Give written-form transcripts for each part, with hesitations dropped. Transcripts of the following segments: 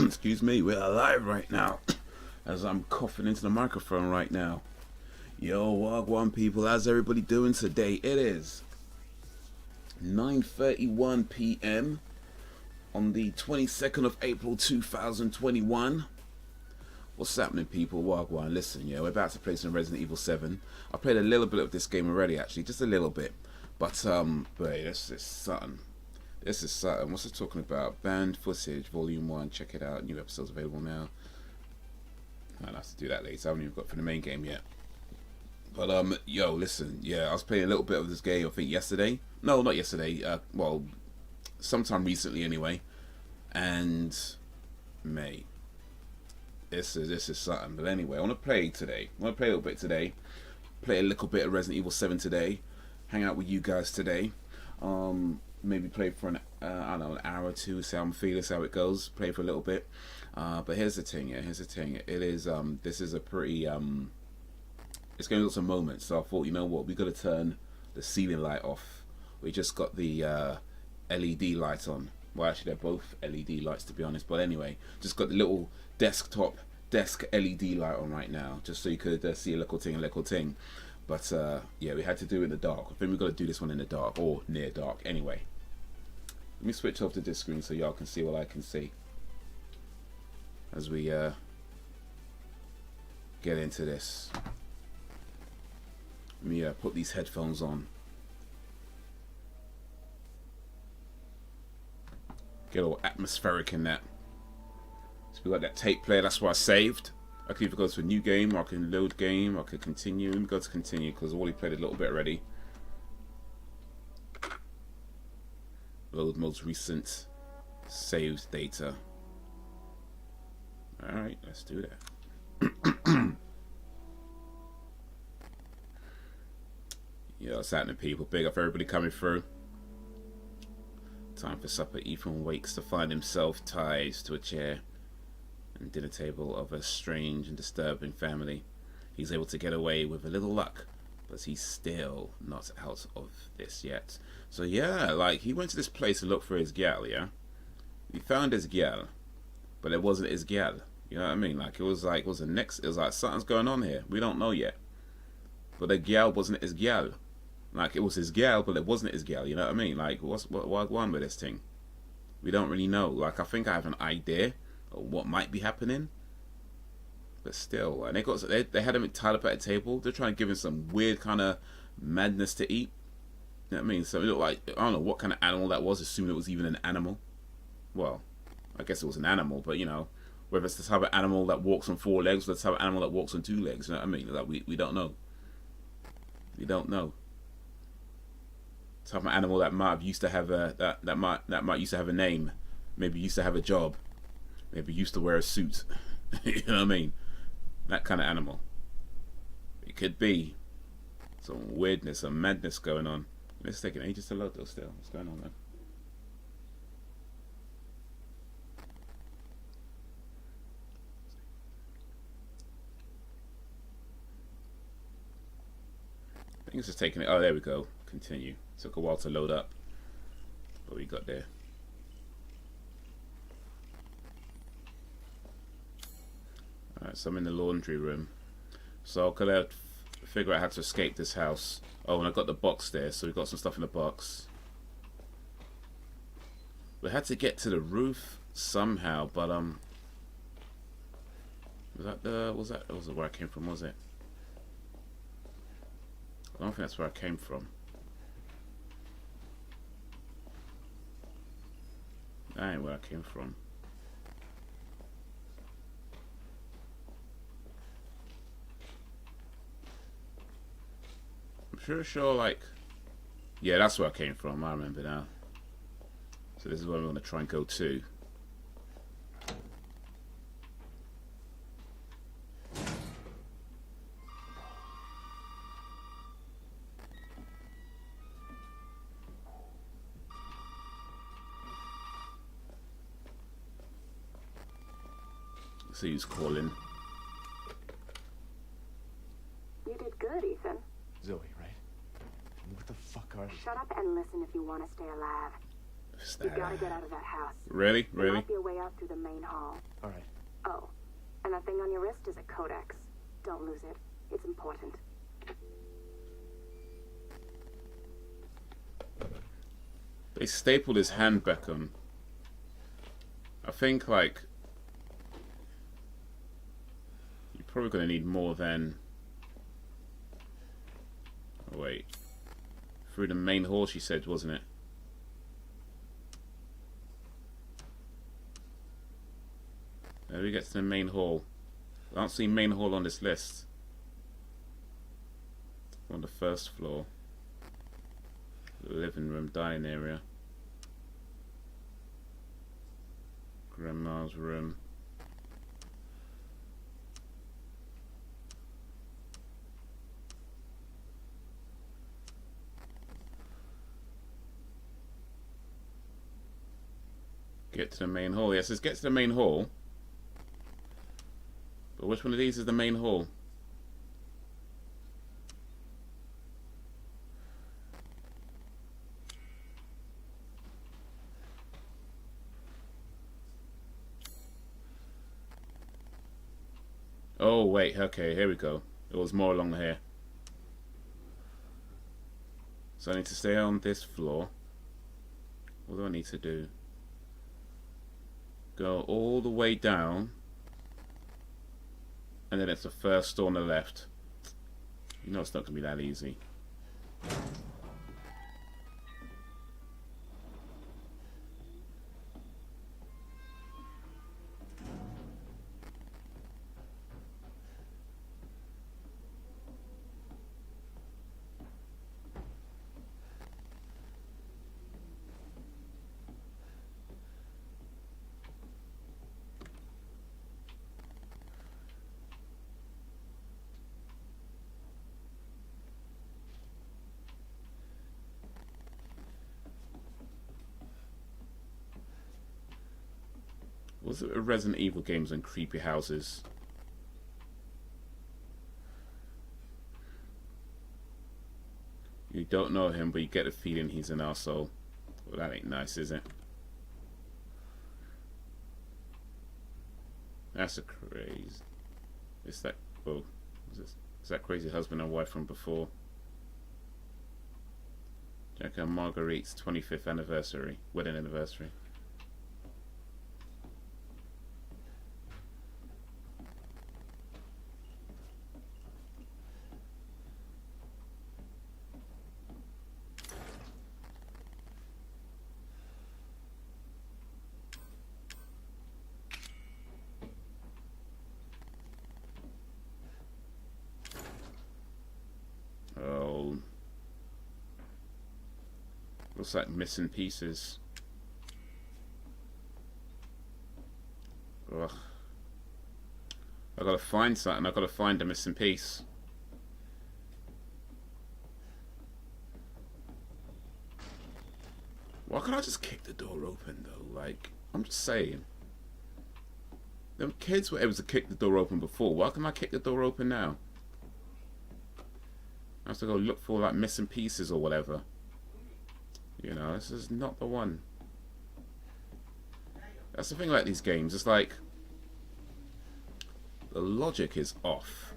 Excuse me, we're alive right now. As I'm coughing into the microphone right now. Yo, Wagwan people, how's everybody doing today? It is 9:31 p.m. on the 22nd of April 2021. What's happening, people? Wagwan, listen, yeah, we're about to play some Resident Evil 7. I played a little bit of this game already, actually, just a little bit. But this is something. This is something. What's it talking about? Banned footage, volume 1. Check it out. New episodes available now. I'll have to do that later. I haven't even got for the main game yet. But yo, listen. Yeah, I was playing a little bit of this game. I think yesterday. No, not yesterday. Well, sometime recently anyway. And mate, this is something. But anyway, I want to play today. I want to play a little bit today. Play a little bit of Resident Evil 7 today. Hang out with you guys today. Maybe play for an I don't know, an hour or two, see how I'm feeling, see how it goes. Play for a little bit. But here's the thing, yeah, here's the thing. It is this is a pretty it's going to lots of moments. So I thought, you know what, we got to turn the ceiling light off. We just got the LED light on. Well, actually they're both LED lights, to be honest. But anyway, just got the little desk LED light on right now, just so you could see a little thing. But yeah, we had to do it in the dark. I think we've got to do this one in the dark, or near dark. Anyway, let me switch off the disc screen so y'all can see what I can see as we get into this. Let me put these headphones on. Get all atmospheric in that. So we got that tape player. That's what I saved. I can either go to a new game, or I can load game, or I can continue. Let me go to continue because I've already played a little bit already. Load most recent saved data. Alright, let's do that. Yeah, what's happening, people? Big up everybody coming through. Time for supper. Ethan wakes to find himself tied to a chair and dinner table of a strange and disturbing family. He's able to get away with a little luck, but he's still not out of this yet. So yeah, like, he went to this place to look for his gal, yeah? He found his gal, but it wasn't his gal. You know what I mean? Like, it was like something's going on here. We don't know yet. But the gal wasn't his gal. Like, it was his gal, but it wasn't his gal. You know what I mean? Like, what's on with this thing? We don't really know. Like, I think I have an idea of what might be happening, but still, and they had him tied up at a table. They're trying to give him some weird kind of madness to eat. You know what I mean? So it looked like, I don't know what kind of animal that was. Assuming it was even an animal. Well, I guess it was an animal, but you know, whether it's the type of animal that walks on 4 legs or the type of animal that walks on 2 legs. You know what I mean? Like, we don't know. We don't know. Type of animal that might have used to have a that might used to have a name, maybe used to have a job, maybe used to wear a suit. You know what I mean? That kind of animal. It could be some weirdness, some madness going on. It's taking ages to load though. Still, what's going on, man? I think it's just taking it. Oh, there we go. Continue. Took a while to load up, but we got there. Alright, so I'm in the laundry room. So I'm gonna figure out how to escape this house. Oh, and I got the box there, so we got some stuff in the box. We had to get to the roof somehow, but was it where I came from? Was it? I don't think that's where I came from. That ain't where I came from. I'm sure, like, yeah, that's where I came from. I remember now. So this is where I'm going to try and go to. See who's calling. You did good, Ethan. Zoe, right? What the fuck are... Shut up and listen if you want to stay alive. You gotta get out of that house. Really? There might be a way out through the main hall. All right. Oh, and that thing on your wrist is a codex. Don't lose it. It's important. They stapled his hand back on. I think, like, you're probably going to need more than... Oh, wait. Through the main hall, she said, wasn't it? How do we get to the main hall? I don't see main hall on this list. On the first floor. Living room, dining area. Grandma's room. Get to the main hall. Yes, let's get to the main hall. But which one of these is the main hall? Oh, wait, okay, here we go. It was more along here. So I need to stay on this floor. What do I need to do? Go all the way down. And then it's the first door on the left. You know it's not going to be that easy. Was it Resident Evil games and creepy houses? You don't know him, but you get the feeling he's an arsehole. Well, that ain't nice, is it? That's a crazy... Is that... Oh, is that crazy husband and wife from before? Jack and Marguerite's 25th anniversary. Wedding anniversary. Oh. Looks like missing pieces. Ugh. I gotta find something. I gotta find a missing piece. Why can't I just kick the door open though? Like, I'm just saying. Them kids were able to kick the door open before. Why can't I kick the door open now? I have to go look for like missing pieces or whatever. You know, this is not the one. That's the thing about these games. It's like the logic is off.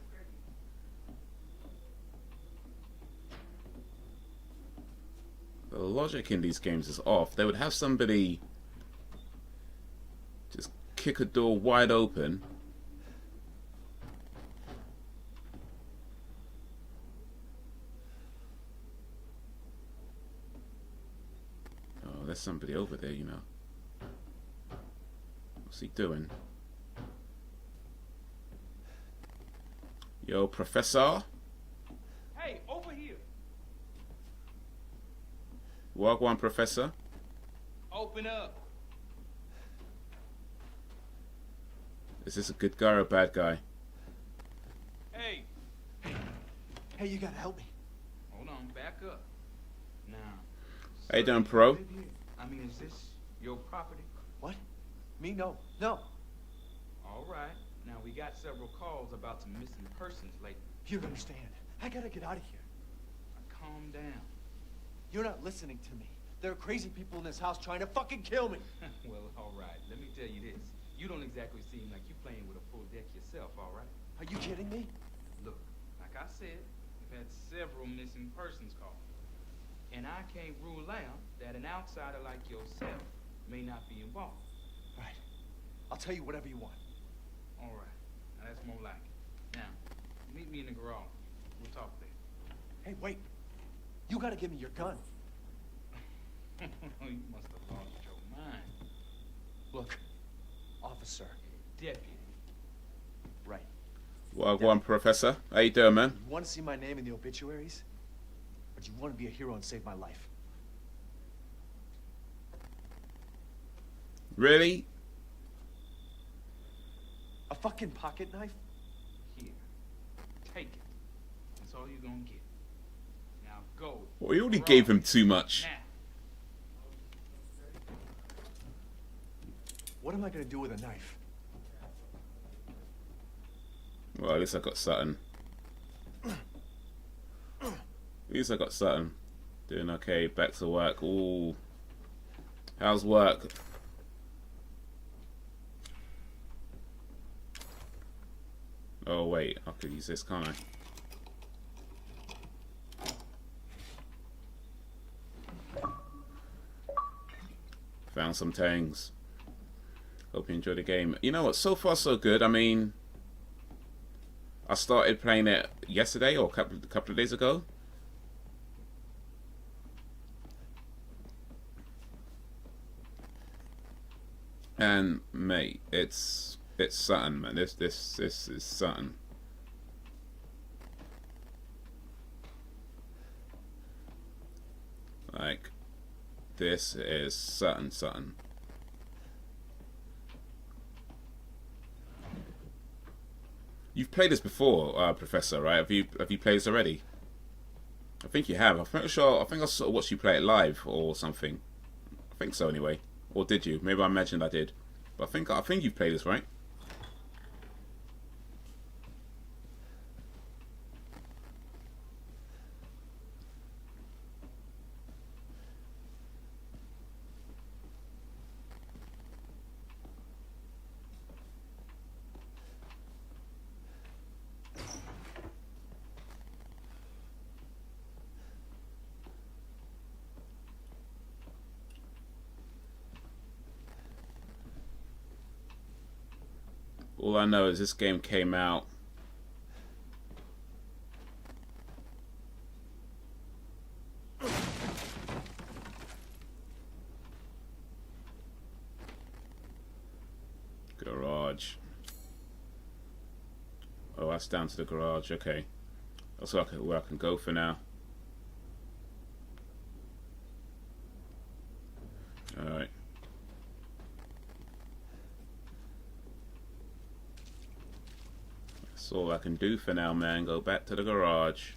The logic in these games is off. They would have somebody just kick a door wide open. Oh, there's somebody over there, you know. What's he doing? Yo, Professor? Hey, over here. Walk one, Professor. Open up. Is this a good guy or a bad guy? Hey, Hey, you gotta help me. hold on, back up. Now. How you doing, Pro? I mean, is this your property? What? Me? No. No. All right. Now, we got several calls about some missing persons lately. You don't understand. I gotta get out of here. Now, calm down. You're not listening to me. There are crazy people in this house trying to fucking kill me. Well, all right. Let me tell you this. You don't exactly seem like you're playing with a full deck yourself, all right? Are you kidding me? Look, like I said, we've had several missing persons calls. And I can't rule out that an outsider like yourself may not be involved. Right. I'll tell you whatever you want. All right. Now that's more like it. Now, meet me in the garage. We'll talk there. Hey, wait. You gotta give me your gun. You must have lost your mind. Look, officer. Deputy. Right. Well, go on, Professor. How you doing, man? You want to see my name in the obituaries? Or do you want to be a hero and save my life? Really? A fucking pocket knife? Here. Take it. That's all you're gonna get. Now go. Well, we already gave him too much. Now. What am I gonna do with a knife? Well, at least I got something. At least I got something. Doing okay. Back to work. Ooh. How's work? Oh, wait. I could use this, can't I? Found some things. Hope you enjoy the game. You know what? So far, so good. I mean, I started playing it yesterday or a couple of days ago. And mate, it's something, man. This is something. Like, this is something. You've played this before, Professor, right? Have you played this already? I think you have. I think I sort of watched you play it live or something. I think so, anyway. Or did you? Maybe I imagined I did. But I think you've played this, right? All I know is this game came out garage. Oh, that's down to the garage. Okay, that's where I can go for now. All right. That's all I can do for now, man. Go back to the garage.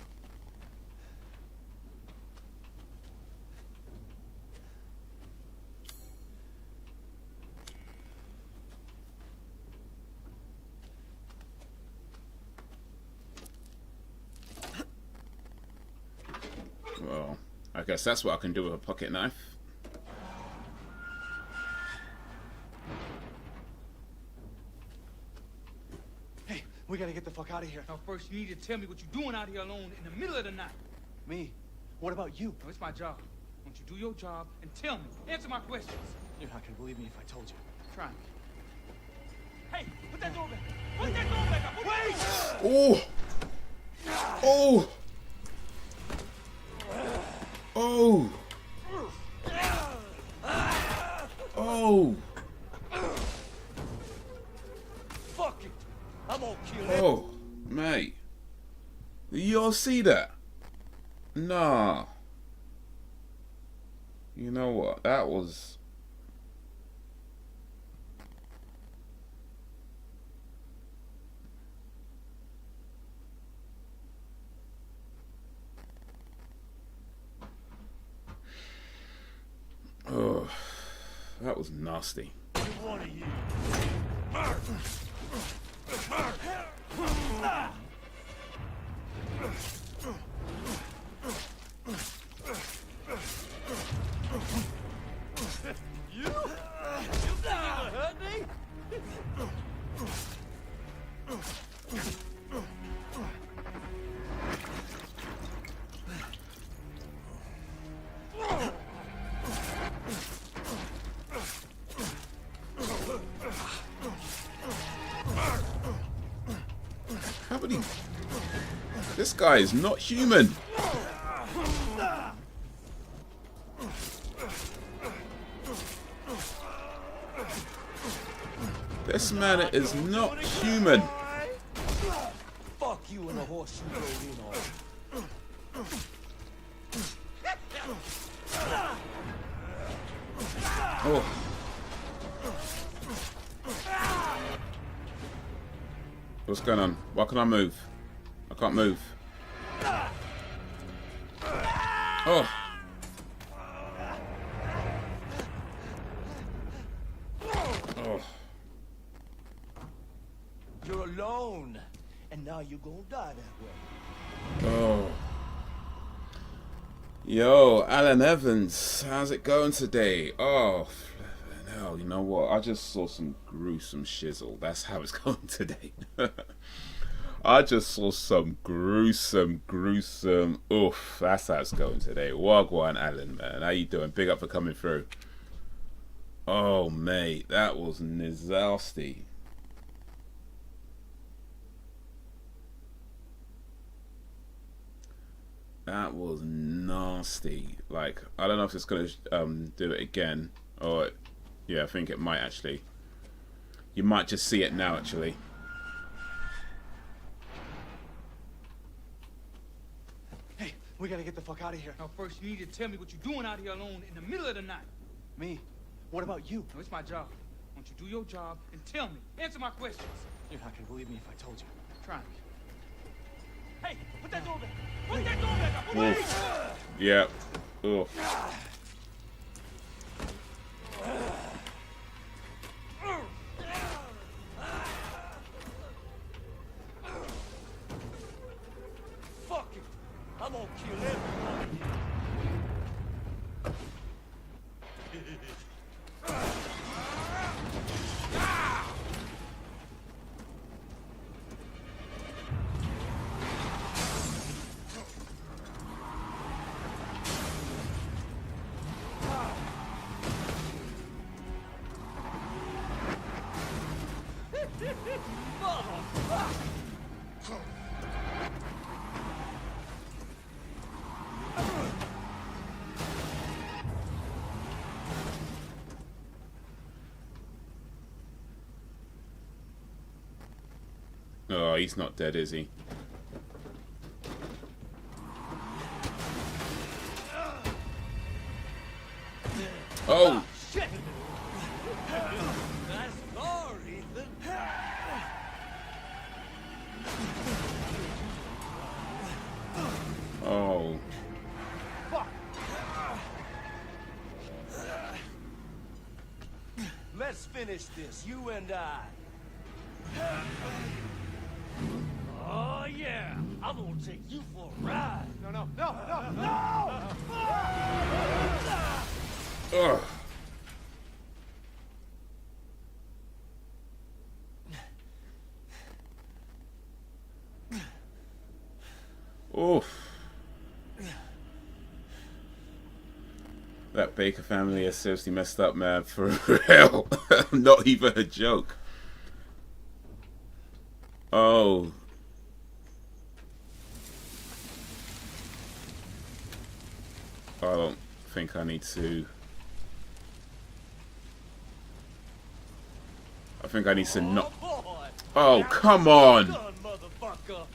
Well, I guess that's what I can do with a pocket knife. We gotta get the fuck out of here. Now, first, you need to tell me what you're doing out here alone in the middle of the night. Me? What about you? No, it's my job. Won't you do your job and tell me? Answer my questions. You're not gonna believe me if I told you. Try me. Hey, put that door back. Put that door back up. Wait! Oh! Oh! Oh! Oh! Fuck it! I'm gonna kill him. Oh, mate. You all see that? Nah. You know what? That was... Oh, that was nasty. One of you. How many? This guy is not human. This man is not human. Fuck you and the horse you rode in on. Oh. What's going on? Why can't I move? I can't move. Oh. Oh. You're alone, and now you're gonna die that way. Oh. Yo, Alan Evans, how's it going today? Oh, flippin' hell, you know what? I just saw some gruesome shizzle. That's how it's going today. I just saw some gruesome, oof. That's how it's going today. Wagwan, Alan, man. How you doing? Big up for coming through. Oh, mate, that was nasty. That was nasty. Like, I don't know if it's gonna do it again, or yeah, I think it might actually. You might just see it now, actually. Hey, we gotta get the fuck out of here. Now, first, you need to tell me what you're doing out here alone in the middle of the night. Me? What about you? No, it's my job. Why don't you do your job and tell me? Answer my questions. You're not gonna believe me if I told you. Try me. Hey, put that door back! Put that door back! Put Oof. Yeah. Oof. Fuck it! I'm gonna kill everybody. Oh, he's not dead, is he? Oh! Shit! Nice car, Ethan. Oh. Fuck! Let's finish this, you and I. Oh yeah, I'm gonna take you for a ride. No! Ugh. Oof. That Baker family is seriously messed up, man. For real. Not even a joke. Oh. I don't think I need to. I think I need to not. Oh, boy. Oh, come on. Done, motherfucker.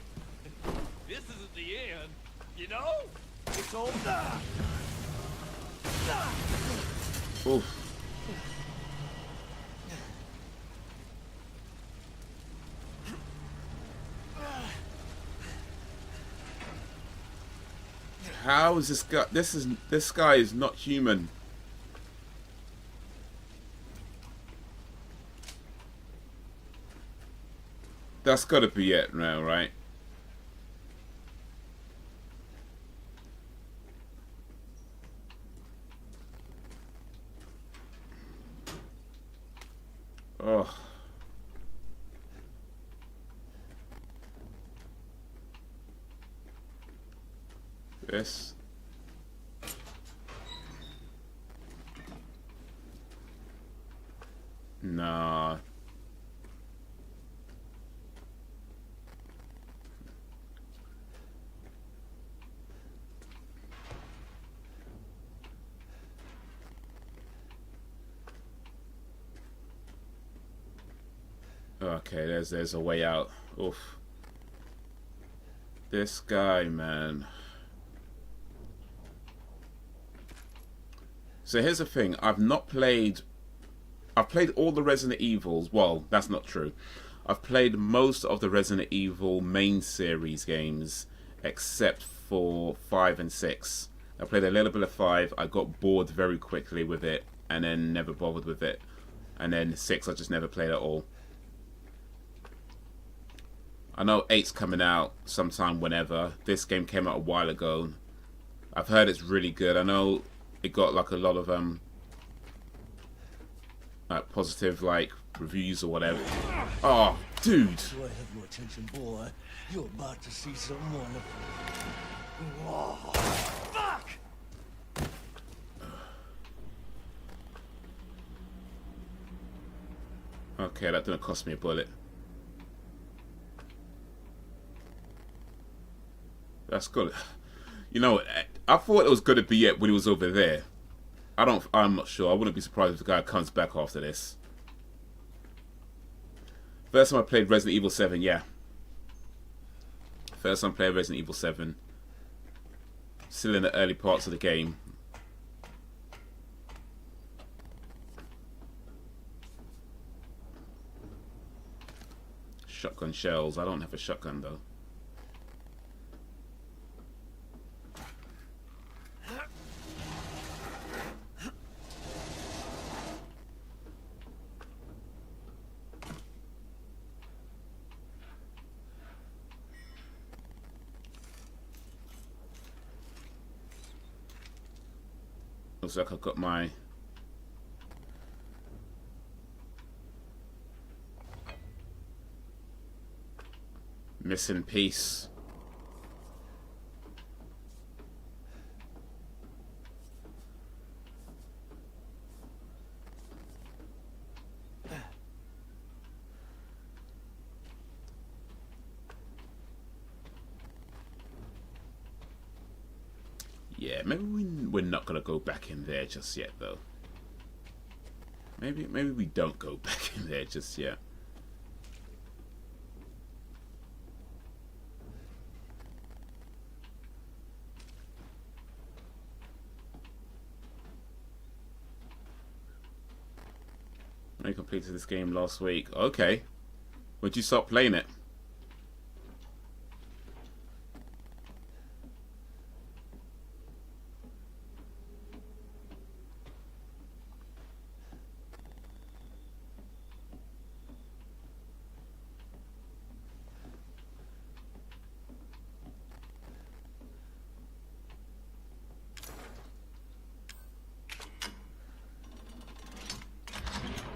This isn't the end, you know? It's over. Oof. How is this guy? This guy is not human. That's got to be it now, right? Oh. This. Nah. Okay, there's a way out. Oof. This guy, man. So here's the thing. I've played all the Resident Evils. Well, that's not true. I've played most of the Resident Evil main series games except for 5 and 6. I played a little bit of 5. I got bored very quickly with it and then never bothered with it. And then 6 I just never played at all. I know 8's coming out sometime whenever. This game came out a while ago. I've heard it's really good. I know it got like a lot of positive like reviews or whatever. Oh, dude. Do I have your attention, boy? You're about to see some wonderful. Oh, fuck! Okay, that didn't cost me a bullet. That's good. You know, I thought it was going to be it when he was over there. I'm not sure. I wouldn't be surprised if the guy comes back after this. First time I played Resident Evil 7, yeah. First time I played Resident Evil 7. Still in the early parts of the game. Shotgun shells. I don't have a shotgun though. Looks like I've got my missing piece. Yeah, maybe we're not gonna go back in there just yet, though. Maybe we don't go back in there just yet. I completed this game last week. Okay, when'd you start playing it?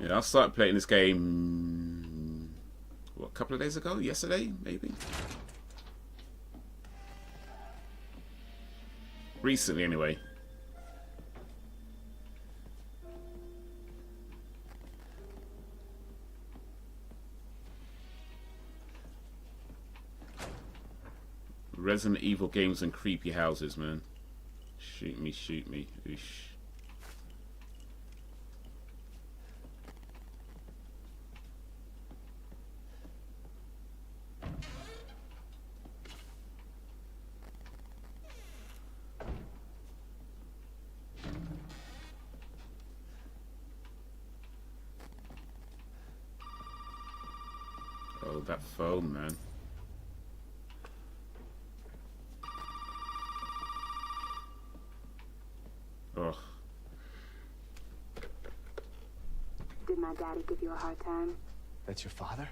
Yeah, I started playing this game, what, a couple of days ago? Yesterday, maybe? Recently, anyway. Resident Evil games and creepy houses, man. Shoot me, shoot me. Oosh. Oh, that foam, man. Ugh. Did my daddy give you a hard time? That's your father?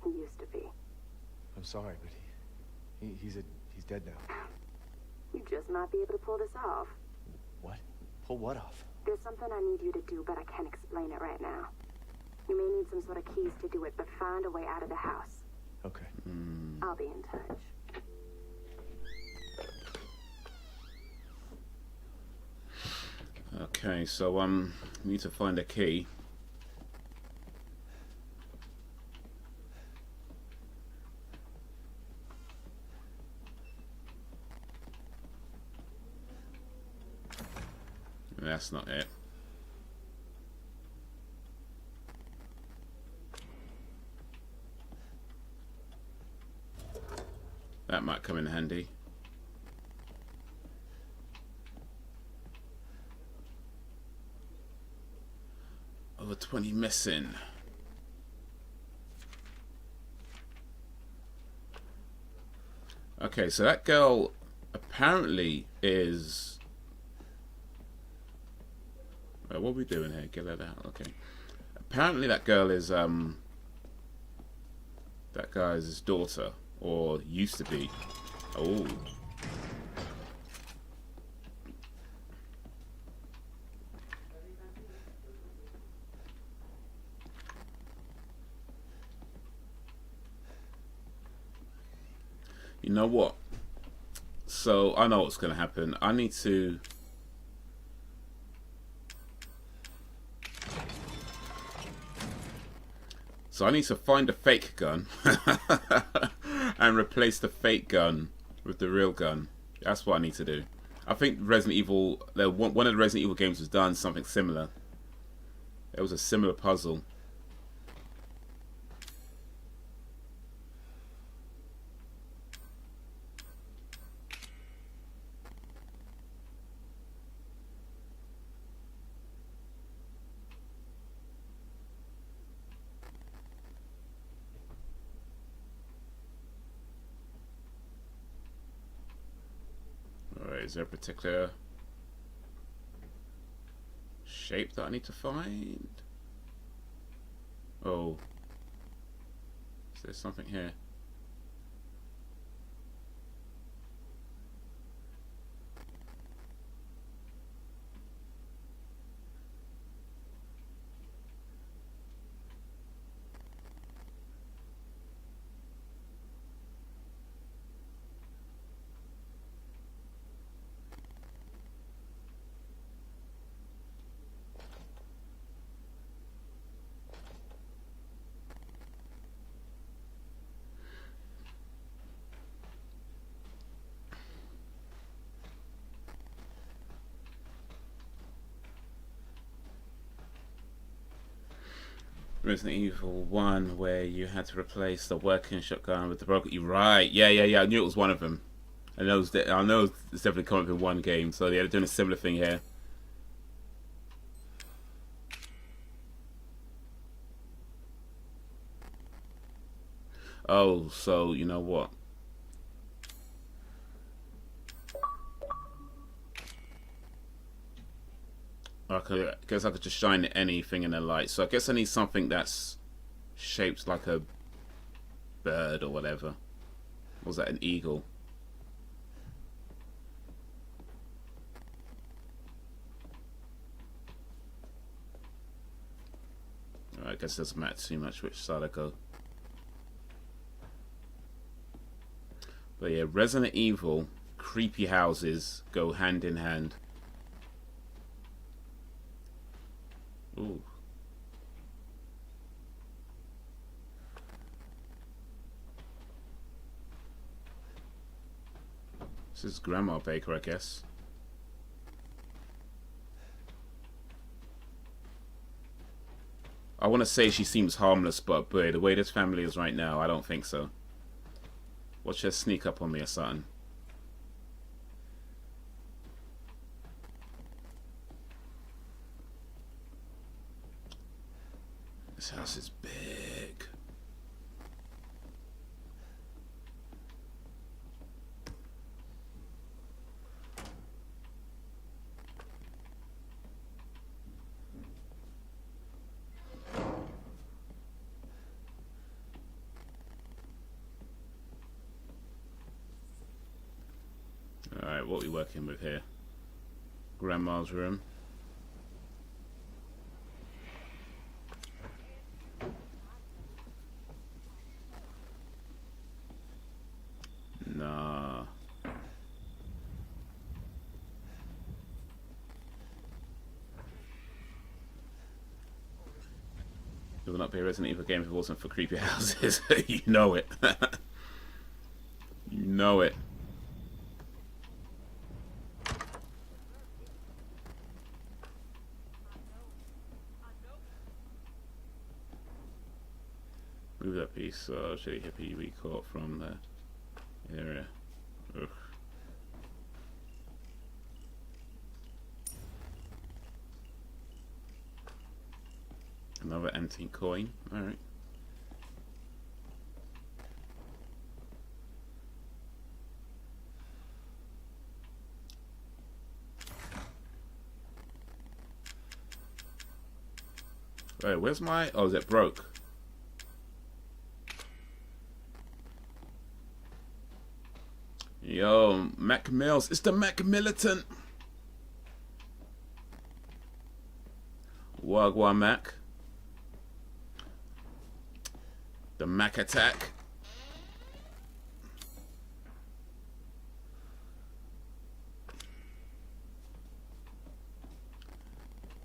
He used to be. I'm sorry, but he's dead now. You just might be able to pull this off. What? Pull what off? There's something I need you to do, but I can't explain it right now. You may need some sort of keys to do it, but find a way out of the house. Okay. I'll be in touch. Okay, so we need to find a key. That's not it. That might come in handy. Over 20 missing. Okay, so that girl apparently is... what are we doing here? Get that out. Okay. Apparently that girl is that guy's daughter, or used to be. Oh. You know what? So I know what's going to happen. I need to... So I need to find a fake gun and replace the fake gun with the real gun. That's what I need to do. I think Resident Evil, one of the Resident Evil games has done something similar. It was a similar puzzle. Is there a particular shape that I need to find? Oh, is there something here? Resident Evil 1, where you had to replace the working shotgun with the broken... You're right. Yeah. I knew it was one of them. I know it's definitely come up in one game, so they're doing a similar thing here. Oh, so you know what? Okay, I guess I could just shine anything in the light. So I guess I need something that's shaped like a bird or whatever. Or was that an eagle? Alright, I guess it doesn't matter too much which side I go. But yeah, Resident Evil, creepy houses go hand in hand. Ooh. This is Grandma Baker, I guess. I want to say she seems harmless, but boy, the way this family is right now, I don't think so. Watch her sneak up on me or something. This house is big. Alright, what are we working with here? Grandma's room. Nah. would not be a Resident Evil game if it wasn't for creepy houses. You know it. You know it. Move that piece so shitty hippie we caught from the area. Ugh. Another antique coin. Alright. Wait, where's my... Oh, is it broke? Yo, Mac Mills. It's the Mac Militant. Wagwan Mac. The Mac Attack.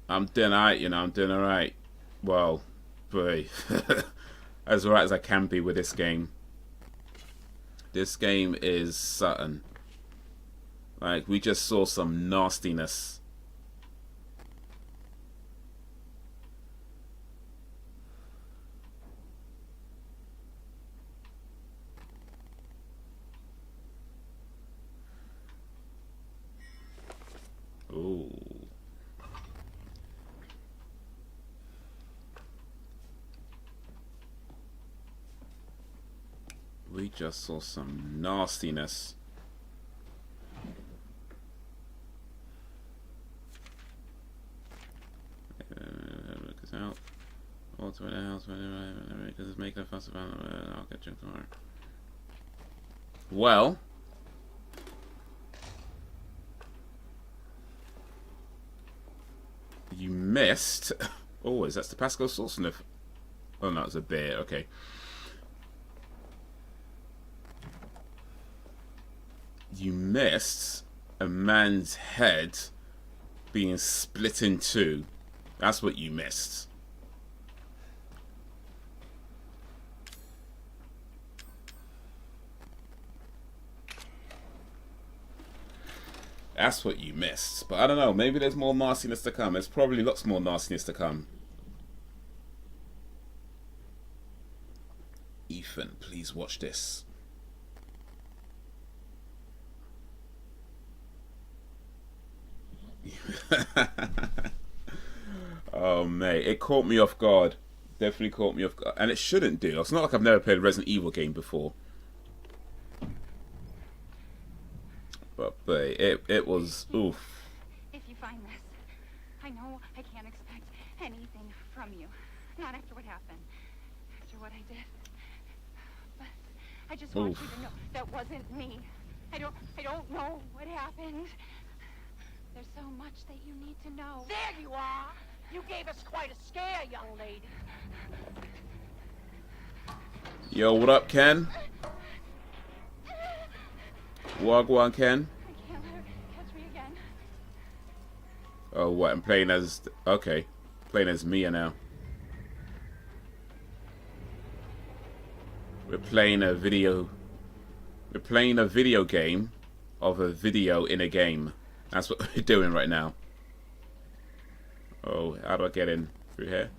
I'm doing alright, you know, I'm doing alright. Well, boy. As alright as I can be with this game. This game is something. Like, we just saw some nastiness. Ooh. We just saw some nastiness. Look us out. All to the house, because it's making a fuss about it. I'll get you tomorrow. Well. You missed. Oh, is that the Pascal sauce sniff? Oh no, it's a bear. Okay. You missed a man's head being split in two. That's what you missed. That's what you missed. But I don't know, maybe there's more nastiness to come. There's probably lots more nastiness to come. Ethan, please watch this. Oh mate, it caught me off guard. Definitely caught me off guard. And it shouldn't do. It's not like I've never played a Resident Evil game before. But it was oof. If you find this, I know I can't expect anything from you. Not after what happened. After what I did. But I just want you to know that wasn't me. I don't know what happened. There's so much that you need to know. There you are! You gave us quite a scare, young lady. Yo, what up, Ken? Wagwan, Ken? I can't let her catch me again. Oh, what? I'm playing as... Okay. Playing as Mia now. We're playing a video... We're playing a video game of a video in a game. That's what we're doing right now. Oh, how do I get in? Through here?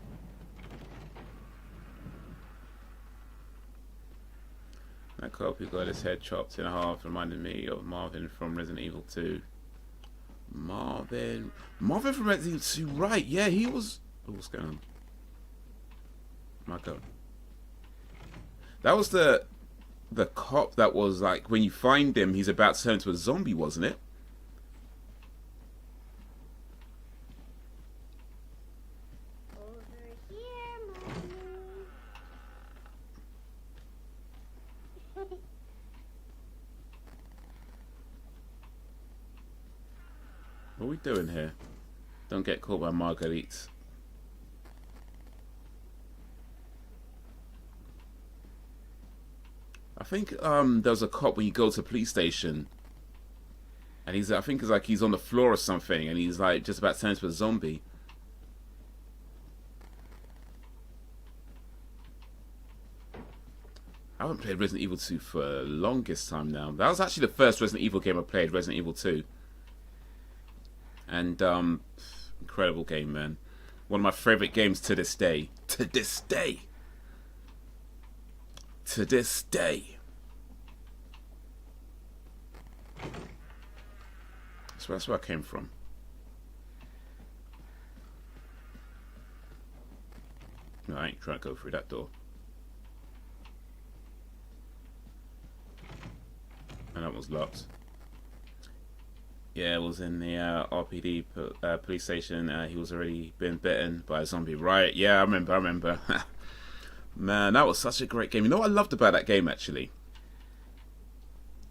That cop who got his head chopped in half reminded me of Marvin from Resident Evil 2. Marvin from Resident Evil 2, right? Yeah, he was... Oh, what's going on? My God. That was the cop that was like, when you find him, he's about to turn into a zombie, wasn't it? What are we doing here? Don't get caught by Marguerites. I think there's a cop when you go to the police station, and he's, I think it's like he's on the floor or something, and he's like just about to turn into a zombie. haven't played Resident Evil 2 for the longest time now. That was actually the first Resident Evil game I played, Resident Evil 2. And, incredible game, man. One of my favourite games to this day. To this day. To this day. That's where I came from. No, I ain't trying to go through that door. And that was locked. Yeah, it was in the RPD police station. He was already been bitten by a zombie. Right, yeah, I remember. Man, that was such a great game. You know what I loved about that game, actually?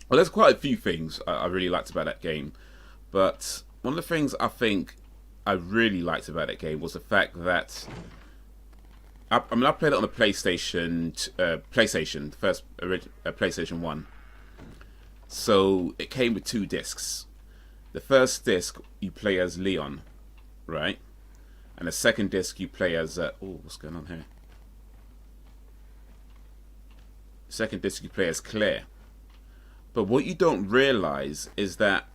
Well, there's quite a few things I really liked about that game. But one of the things I think I really liked about that game was the fact that... I played it on the PlayStation, the first PlayStation 1. So it came with 2 discs. The first disc you play as Leon, right? And the second disc you play as oh, what's going on here? Second disc you play as Claire. But what you don't realize is that,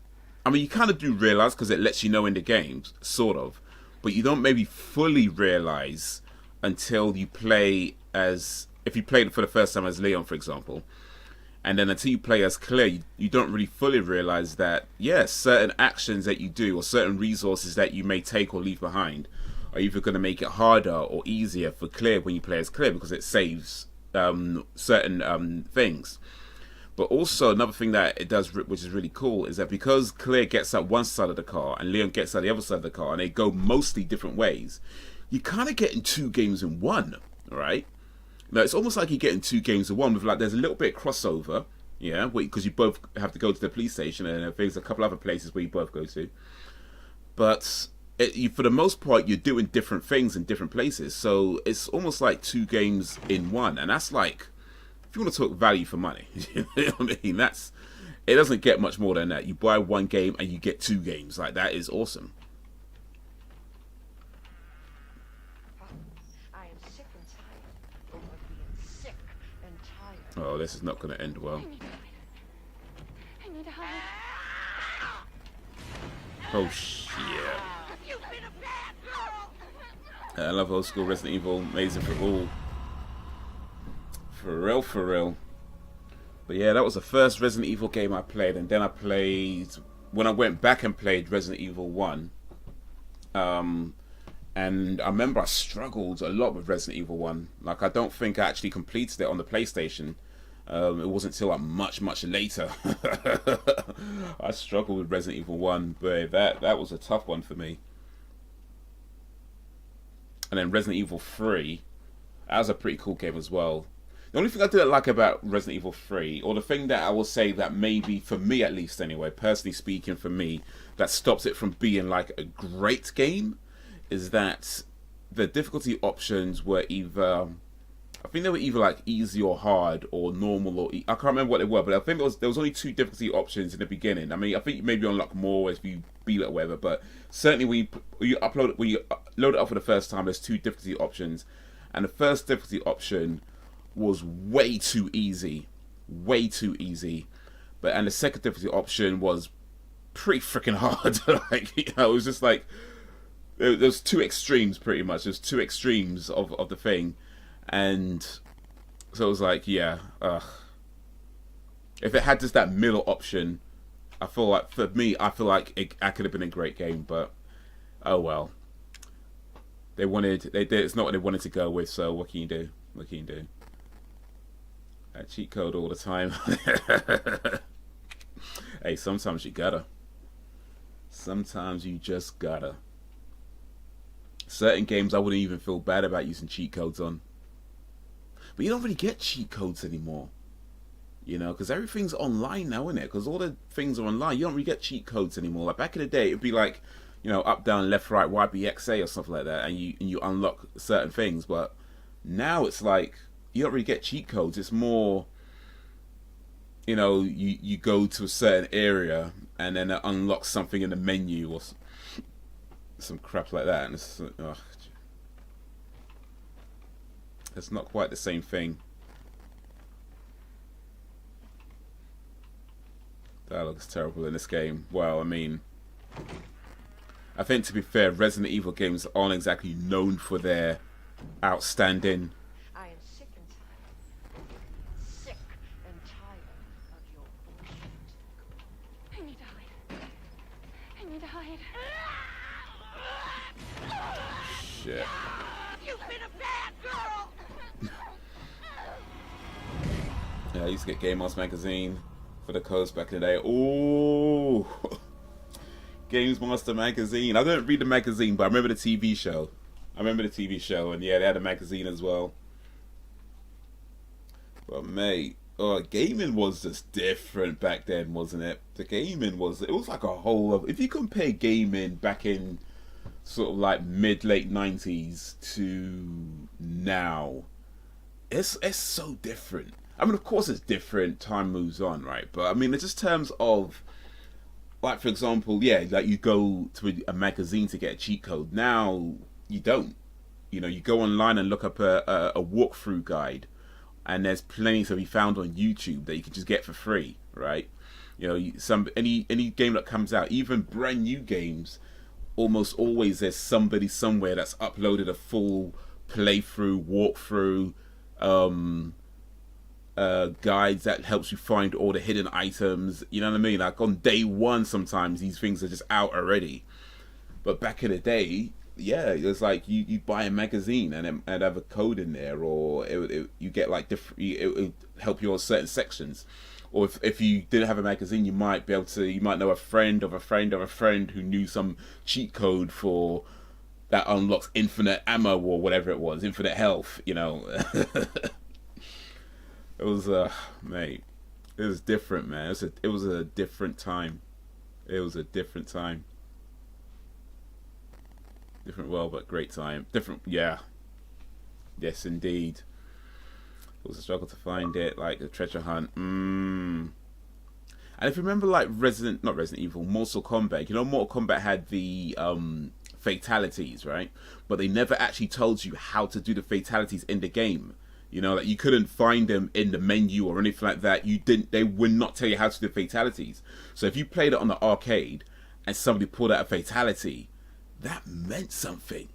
I mean, you kind of do realize because it lets you know in the games, sort of, but you don't maybe fully realize until you play as, if you played it for the first time as Leon, for example, and then until you play as Claire, you don't really fully realize that, yes, certain actions that you do or certain resources that you may take or leave behind are either going to make it harder or easier for Claire when you play as Claire because it saves certain things. But also another thing that it does, which is really cool, is that because Claire gets out one side of the car and Leon gets out the other side of the car and they go mostly different ways, you kind of get in 2 games in one, right? Now, it's almost like you get in 2 games in one with, like, there's a little bit of crossover, yeah, because you both have to go to the police station and there's a couple other places where you both go to. But for the most part, you're doing different things in different places. So it's almost like 2 games in one. And that's like, if you want to talk value for money, you know what I mean? It doesn't get much more than that. You buy 1 game and you get 2 games. Like, that is awesome. Oh, this is not going to end well. I need to hide. Oh, shit. I love old school Resident Evil. Amazing for all. For real, for real. But yeah, that was the first Resident Evil game I played. And then I played... When I went back and played Resident Evil 1... and I remember I struggled a lot with Resident Evil 1. Like, I don't think I actually completed it on the PlayStation. It wasn't until much later. I struggled with Resident Evil 1, but that was a tough one for me. And then Resident Evil 3, that was a pretty cool game as well. The only thing I didn't like about Resident Evil 3, or the thing that I will say that maybe, for me at least anyway, personally speaking for me, that stops it from being like a great game, is that the difficulty options were either, I think they were either like easy or hard or normal or I can't remember what they were, but I think there was only 2 difficulty options in the beginning. I mean, I think you maybe unlock more if you beat it or whatever, but certainly when you load it up for the first time, there's 2 difficulty options, and the first difficulty option was way too easy, and the second difficulty option was pretty freaking hard. Like, you know, it was just like there's 2 extremes pretty much. There's 2 extremes of the thing. And so it was like, yeah, if it had just that middle option, I feel like, for me, I feel like it could have been a great game, but oh well. It's not what they wanted to go with, so what can you do? What can you do? Cheat code all the time. Hey, sometimes you gotta. Sometimes you just gotta. Certain games I wouldn't even feel bad about using cheat codes on. But you don't really get cheat codes anymore. You know, because everything's online now, isn't it? Because all the things are online. You don't really get cheat codes anymore. Like back in the day, it'd be like, you know, up, down, left, right, YBXA or something like that. And you unlock certain things. But now it's like, you don't really get cheat codes. It's more, you know, you go to a certain area and then it unlocks something in the menu or some crap like that. And it's not quite the same thing. Dialogue is terrible in this game. Well, I mean, I think to be fair, Resident Evil games aren't exactly known for their outstanding. I am sick and tired. Sick and tired of your bullshit. I need to hide. I need to hide. Shit. You've been a bad girl! Yeah, I used to get Game Arts magazine for the codes back in the day. Ooh, Games Master magazine. I don't read the magazine, but I remember the TV show. And yeah, they had a magazine as well. But mate, gaming was just different back then, wasn't it? The gaming was, it was like a whole of, if you compare gaming back in sort of like mid-late 90s to now, it's so different. I mean, of course it's different, time moves on, right? But I mean, it's just terms of, like, for example, yeah, like you go to a magazine to get a cheat code. Now, you don't. You know, you go online and look up a walkthrough guide, and there's plenty to be found on YouTube that you can just get for free, right? You know, any game that comes out, even brand new games, almost always there's somebody somewhere that's uploaded a full playthrough, walkthrough, guides that helps you find all the hidden items. You know what I mean? Like on day one, sometimes these things are just out already. But back in the day, yeah, it was like you buy a magazine and have a code in there, or you get like different. It would help you on certain sections. Or if you didn't have a magazine, you might know a friend of a friend of a friend who knew some cheat code for that unlocks infinite ammo or whatever it was, infinite health. You know. It was mate, it was different, man. It was a different time. It was a different time. Different world, but great time. Different, yeah. Yes, indeed. It was a struggle to find it, like a treasure hunt. And if you remember, like not Resident Evil, Mortal Kombat. You know, Mortal Kombat had the fatalities, right? But they never actually told you how to do the fatalities in the game. You know, like you couldn't find them in the menu or anything like that. They would not tell you how to do fatalities. So if you played it on the arcade and somebody pulled out a fatality, that meant something.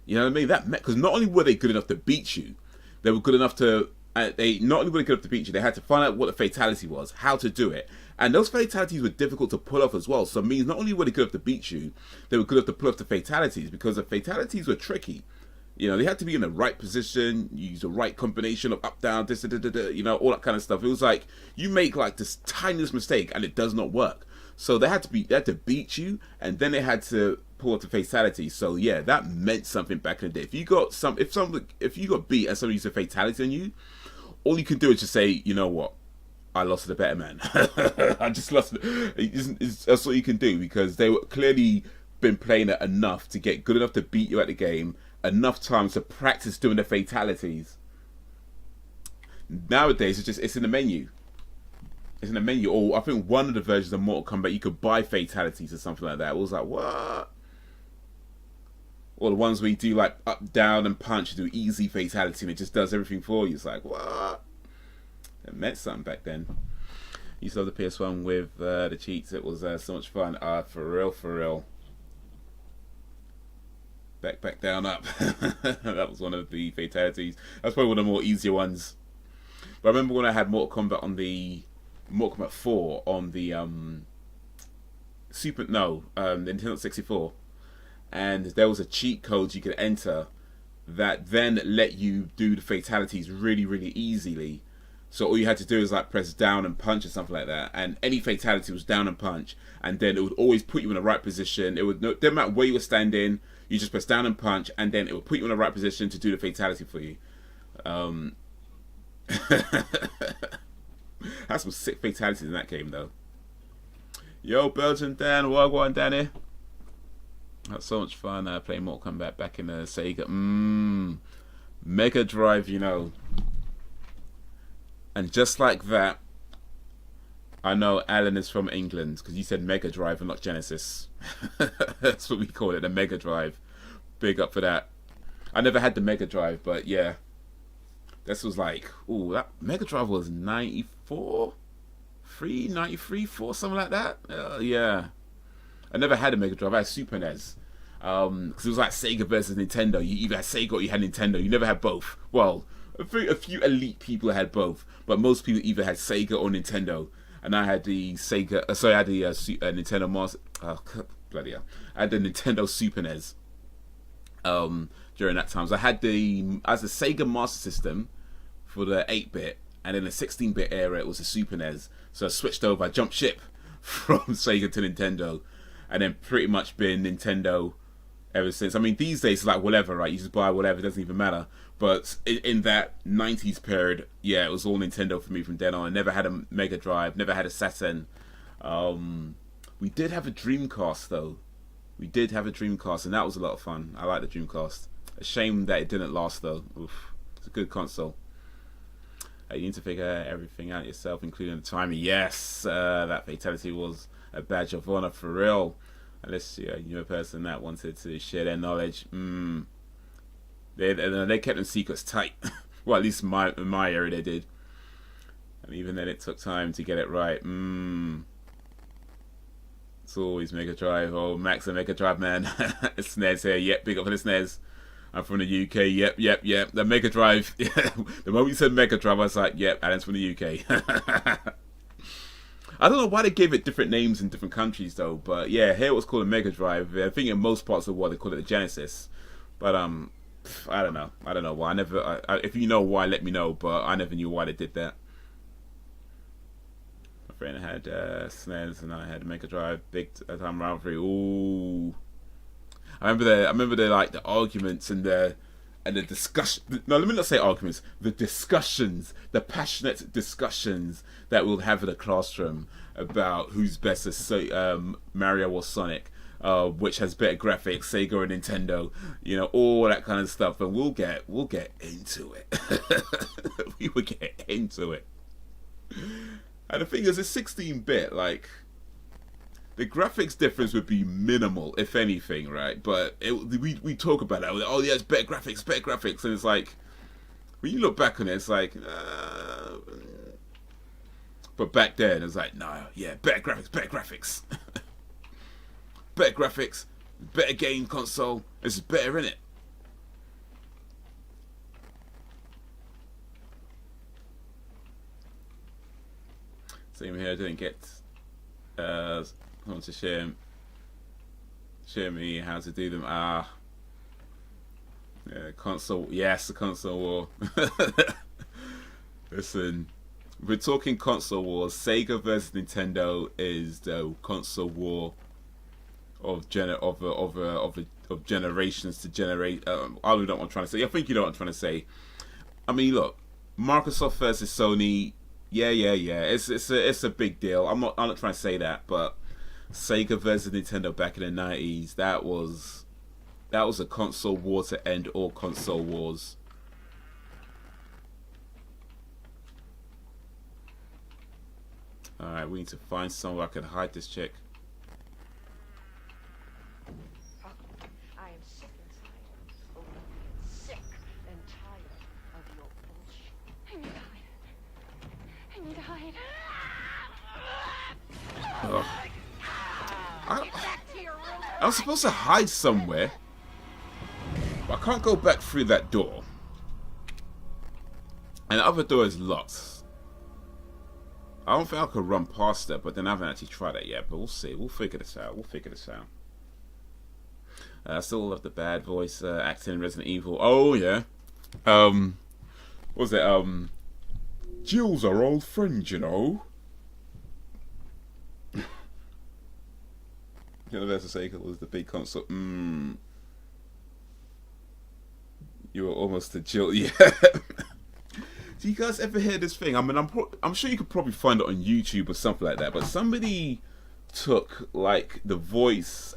You know what I mean? That meant, because not only were they good enough to beat you, they were good enough to. They not only were they good enough to beat you, they had to find out what the fatality was, how to do it, and those fatalities were difficult to pull off as well. So it means not only were they good enough to beat you, they were good enough to pull off the fatalities, because the fatalities were tricky. You know, they had to be in the right position, use the right combination of up, down, this, you know, all that kind of stuff. It was like, you make like this tiniest mistake and it does not work. So they had to beat you, and then they had to pull off the fatality. So yeah, that meant something back in the day. If you got beat and somebody used a fatality on you, all you can do is just say, you know what, I lost to the better man. I just lost. That's all you can do, because they were clearly been playing it enough to get good enough to beat you at the game, enough times to practice doing the fatalities. Nowadays, it's in the menu. It's in the menu. Or I think one of the versions of Mortal Kombat, you could buy fatalities or something like that. It was like, what? Or the ones where you do like up, down, and punch, you do easy fatality, and it just does everything for you. It's like, what? It meant something back then. You saw the PS1 with the cheats. It was so much fun. For real, for real. Back, down, up. That was one of the fatalities. That's probably one of the more easier ones. But I remember when I had Mortal Kombat 4 on the Nintendo 64, and there was a cheat code you could enter that then let you do the fatalities really, really easily. So all you had to do is like press down and punch or something like that, and any fatality was down and punch, and then it would always put you in the right position. It would, no matter where you were standing, you just press down and punch, and then it would put you in the right position to do the fatality for you. That's some sick fatalities in that game, though. Yo, Belgian Dan, Wagwan Danny. That's so much fun playing Mortal Kombat back in the Sega. Mega Drive, you know. And just like that, I know Alan is from England, because you said Mega Drive and not Genesis. That's what we call it, the Mega Drive. Big up for that. I never had the Mega Drive, but yeah. This was like, ooh, that Mega Drive was 94? 393, 4, something like that. Yeah. I never had a Mega Drive. I had Super NES. Because it was like Sega versus Nintendo. You either had Sega or you had Nintendo. You never had both. Well, a few elite people had both, but most people either had Sega or Nintendo. And I had the Sega. Sorry, I had the Nintendo Master. Oh, bloody hell! I had the Nintendo Super NES. During that time, so I had the Sega Master System for the 8-bit, and in the 16-bit era, it was the Super NES. So I switched over. I jumped ship from Sega to Nintendo, and then pretty much been Nintendo ever since. I mean, these days it's like whatever, right? You just buy whatever, it doesn't even matter. But in that 90s period, yeah, it was all Nintendo for me from then on. I never had a Mega Drive, never had a Saturn. We did have a Dreamcast, though. We did have a Dreamcast, and that was a lot of fun. I like the Dreamcast. A shame that it didn't last, though. Oof. It's a good console. You need to figure everything out yourself, including the timing. Yes, that fatality was a badge of honor for real. Unless you knew a person that wanted to share their knowledge. They kept them secrets tight. Well, at least in my area they did. And even then it took time to get it right. It's always Mega Drive. Oh, Max and Mega Drive, man. SNES here. Yep, big up for the SNES. I'm from the UK. Yep. The Mega Drive. The moment you said Mega Drive, I was like, yep, Alan's from the UK. I don't know why they gave it different names in different countries, though. But yeah, here it was called a Mega Drive. I think in most parts of the world they call it the Genesis. But I don't know. I don't know why. If you know why, let me know. But I never knew why they did that. My friend had SNES, and I had Mega Drive. Big time rivalry. Ooh. I remember the arguments and the discussion. No, let me not say arguments. The discussions, the passionate discussions that we'll have in the classroom about who's best at Mario or Sonic, which has better graphics, Sega or Nintendo, all that kind of stuff, and we'll get into it. We will get into it. And the thing is, it's 16-bit, like. The graphics difference would be minimal, if anything, right? But we talk about that. Oh, yeah, it's better graphics. And it's like, when you look back on it, it's like, but back then, it's like, no, yeah, better graphics. Better graphics, better game console. It's better, innit? Same here, I didn't get... want to share me how to do them. Yeah, console. Yes, the console war. Listen, we're talking console wars. Sega versus Nintendo is the console war of generations to generate. I don't know what I'm trying to say. I think you know what I'm trying to say. I mean, look, Microsoft versus Sony. Yeah. It's a big deal. I'm not trying to say that, but Sega versus Nintendo back in the 90s, that was a console war to end all console wars. Alright, we need to find somewhere I can hide this chick. I am sick and tired of your bullshit. I need to hide. Ugh. I was supposed to hide somewhere, but I can't go back through that door. And the other door is locked. I don't think I could run past it, but then I haven't actually tried it yet. But we'll see. We'll figure this out. I still love the bad voice acting in Resident Evil. Oh yeah. What was it? Jill's our old friend, you know. Universal Sega was the big console. You were almost a Jill. Yeah. Do you guys ever hear this thing? I mean, I'm sure you could probably find it on YouTube or something like that. But somebody took like the voice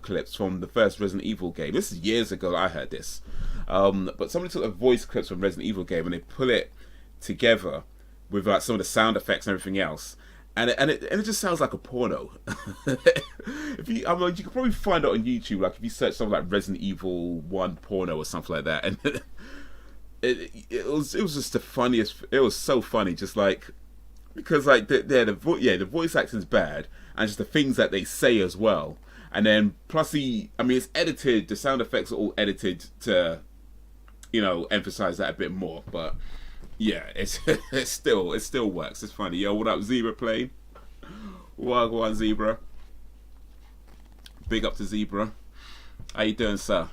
clips from the first Resident Evil game. This is years ago. I heard this. But somebody took the voice clips from Resident Evil game and they put it together with like some of the sound effects and everything else. And it just sounds like a porno. You could probably find it on YouTube, like if you search something like Resident Evil 1 porno or something like that, and it was just the funniest. It was so funny, just like because like the voice acting's bad, and just the things that they say as well. And then plus it's edited. The sound effects are all edited to, emphasize that a bit more. But yeah, it still works. It's funny. Yo, what up, Zebra playing? Wagwan Zebra. Big up to Zebra. How you doing, sir?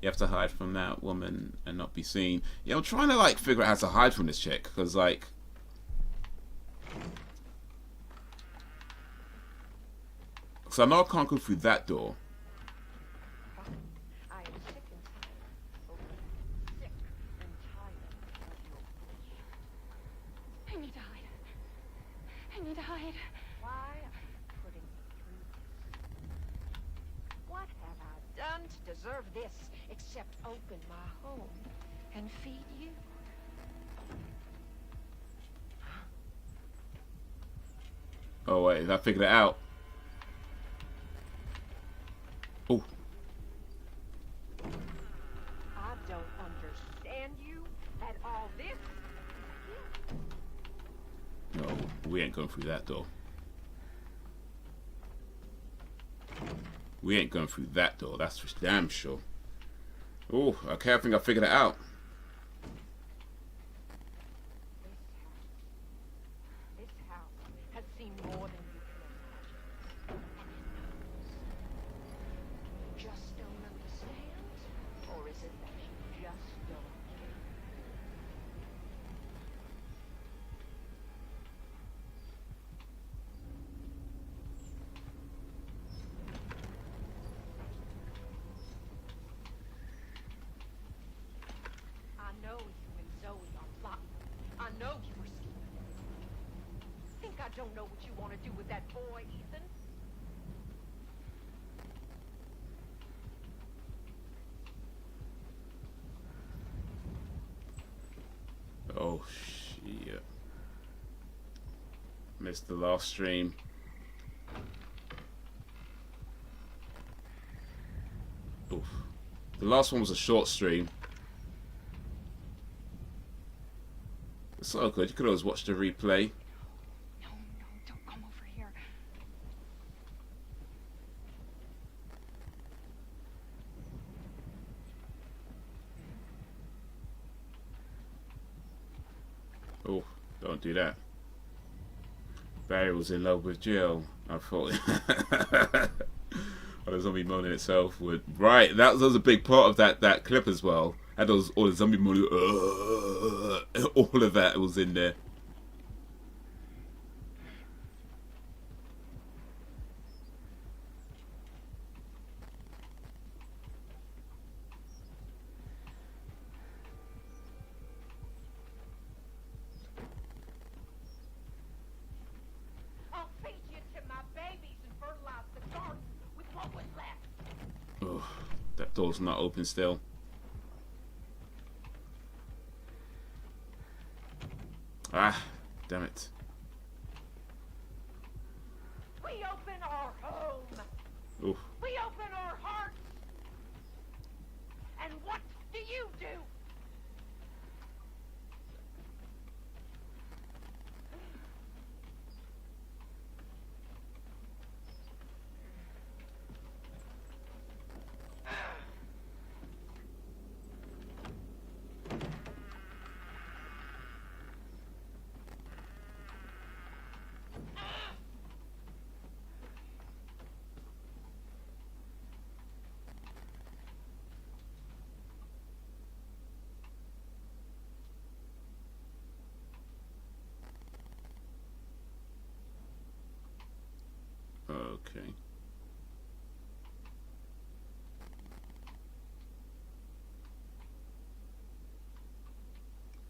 You have to hide from that woman and not be seen. Yeah, I'm trying to like figure out how to hide from this chick, because like, so I know I can't go through that door. I am sick and tired. Sick and tired of your bullshit. I need to hide. I need to hide. Why are you putting me through this? What have I done to deserve this except open my home and feed you? Oh wait, I figured it out. Oh. I don't understand you at all. This. No, we ain't going through that door. We ain't going through that door, that's for damn sure. Oh, okay, I think I figured it out. This house has seen more than you can imagine. You just don't understand? Or is it that you just don't care? I know you and Zoe are plotting. I know you were scheming. Think I don't know what you want to do with that boy, Ethan? Oh shit. Missed the last stream. Oof. The last one was a short stream. It's so good, you could always watch the replay. No, don't come over here. Oh, don't do that. Barry was in love with Jill. I thought. Oh, the zombie moaning itself would. Right, that was a big part of that clip as well. Had all the zombie moaning. All of that was in there. I'll feed you to my babies and fertilize the garden with what was left. Oh, that door's not open still. Ah, damn it. We open our home. Oof. We open our hearts. And what do you do? Okay.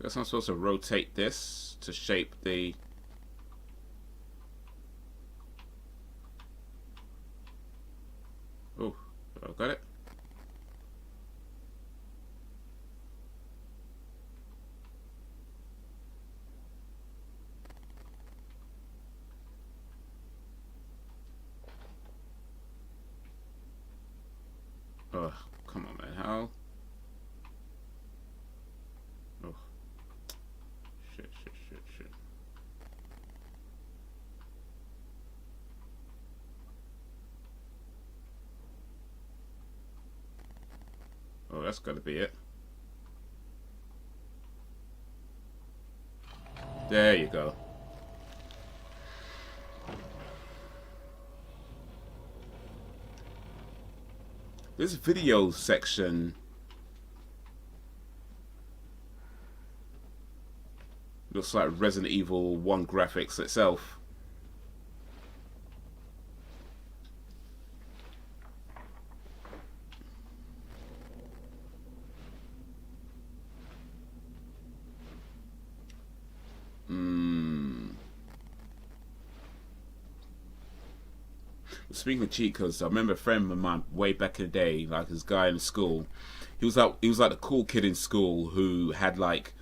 Guess I'm supposed to rotate this to shape the. Oh, I got it. Oh, come on, man. How? Oh. Shit. that's got to be it. There you go. This video section looks like Resident Evil 1 graphics itself. Speaking of cheat codes, I remember a friend of mine way back in the day, like this guy in school. He was like the cool kid in school who had like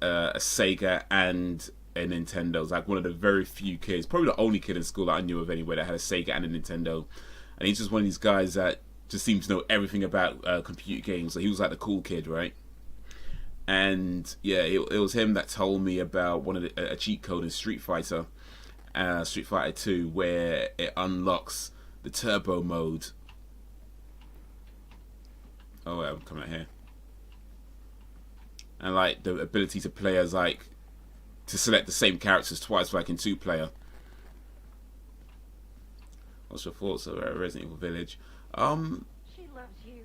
a Sega and a Nintendo. It was like one of the very few kids, probably the only kid in school that I knew of anyway, that had a Sega and a Nintendo. And he's just one of these guys that just seems to know everything about computer games. So he was like the cool kid, right? And yeah, it was him that told me about one of a cheat code in Street Fighter 2, where it unlocks the turbo mode. Oh, I'm coming out here. And like the ability to play as like to select the same characters twice, like in 2-player. What's your thoughts about Resident Evil Village? She loves you.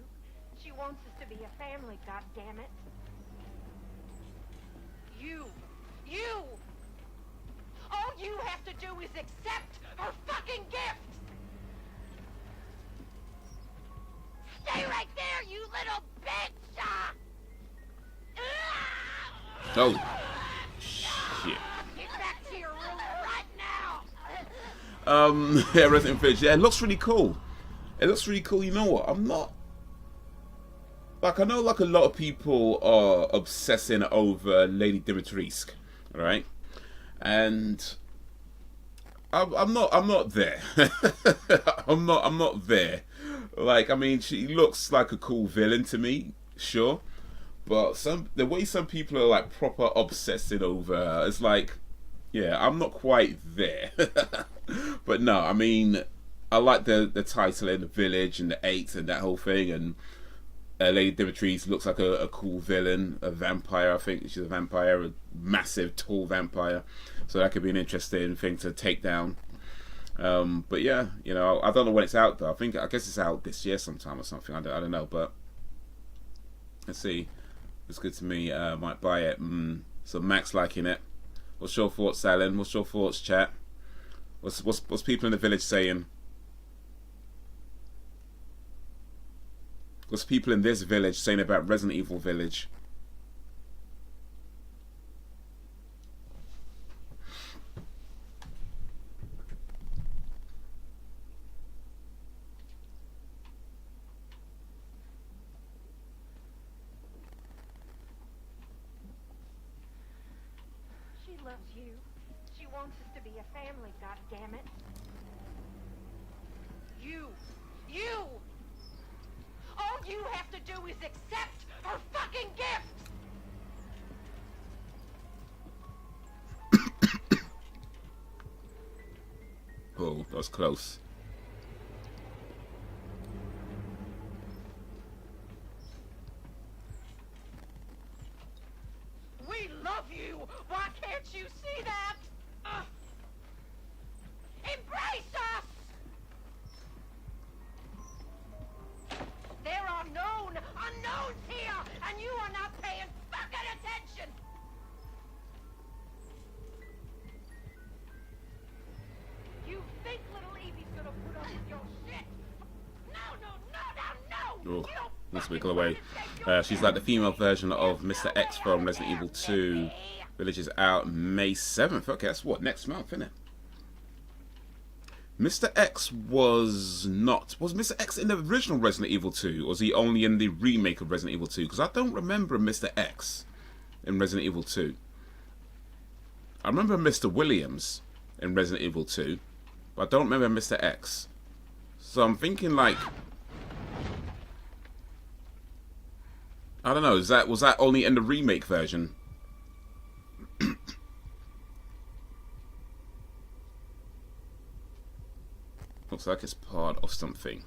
She wants us to be a family, goddammit. You! All you have to do is accept her fucking gift! Stay right there, you little bitch! Oh, shit. Get back to your room right now! Yeah, Resident Evil Village. Yeah, it looks really cool. It looks really cool. You know what? I'm not... Like, I know like a lot of people are obsessing over Lady Dimitrescu, right? And I'm not there. I'm not there. Like, I mean, she looks like a cool villain to me, sure. But the way some people are like proper obsessing over her, it's like, yeah, I'm not quite there. But no, I mean, I like the title in the Village and the 8 and that whole thing, and Lady Dimitrescu looks like a cool villain, a vampire. I think she's a vampire, a massive, tall vampire. So that could be an interesting thing to take down. But yeah, you know, I don't know when it's out though. I guess it's out this year sometime or something. I don't know, but let's see. It's good to me. Might buy it. So Max liking it. What's your thoughts, Alan? What's your thoughts, chat? What's people in the Village saying? What's people in this village saying about Resident Evil Village? She loves you. She wants us to be a family, goddammit. You! All you have to do is accept her fucking gift! Oh, that was close. We love you! Why can't you see that? Embrace us! There are known unknowns here, and you are not paying fucking attention! You think little Evie's gonna put up with your shit? No! Oh, You don't let's fucking wiggle away. understand your She's like the female version of Mr. X from Resident Evil 2. Village is out May 7th. Okay, that's what, next month, isn't it? Mr. X was not... Was Mr. X in the original Resident Evil 2? Or was he only in the remake of Resident Evil 2? Because I don't remember Mr. X in Resident Evil 2. I remember Mr. Williams in Resident Evil 2. But I don't remember Mr. X. So I'm thinking like... I don't know, was that only in the remake version? Looks like it's part of something.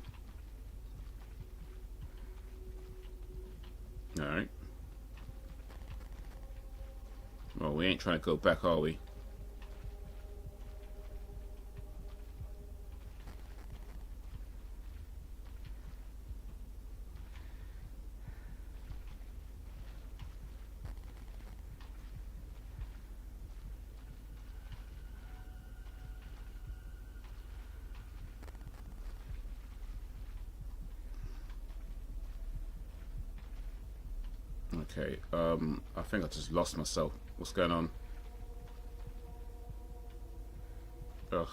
ain't trying to go back, are we? Okay, I think I just lost myself. What's going on? Ugh.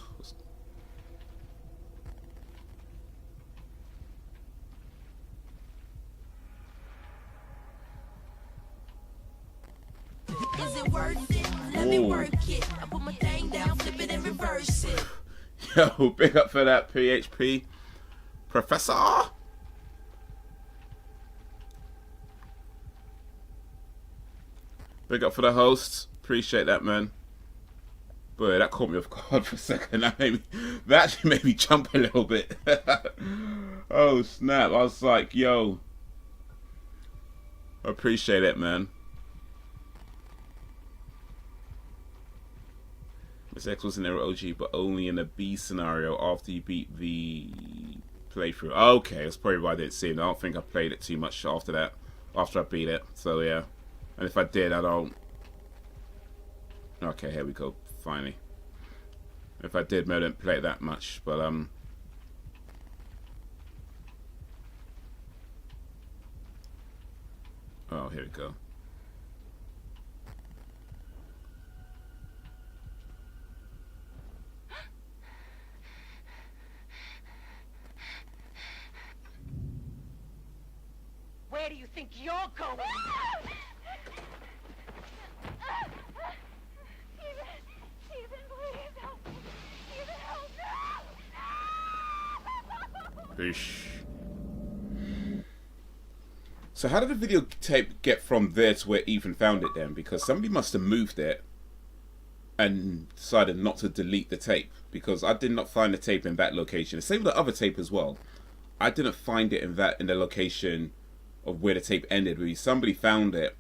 Is it worth it? Let me work it. I put my thing down, flip it and reverse it. Yo, big up for that, PHP Professor. Big up for the hosts. Appreciate that, man. Boy, that caught me off guard for a second. That actually made me jump a little bit. Oh, snap. I was like, yo. Appreciate it, man. Miss X was in there OG, but only in the B scenario after you beat the playthrough. Okay, that's probably why I didn't see it. I don't think I played it too much after that. After I beat it. So, yeah. And if I did, I don't... Okay, here we go. Finally. If I did, maybe I didn't play it that much. But, oh, here we go. Where do you think you're going? Stephen, please help me. Stephen, help me. Bish. So how did the videotape get from there to where Ethan found it then? Because somebody must have moved it and decided not to delete the tape, because I did not find the tape in that location. The same with the other tape as well. I didn't find it in the location of where the tape ended. Where somebody found it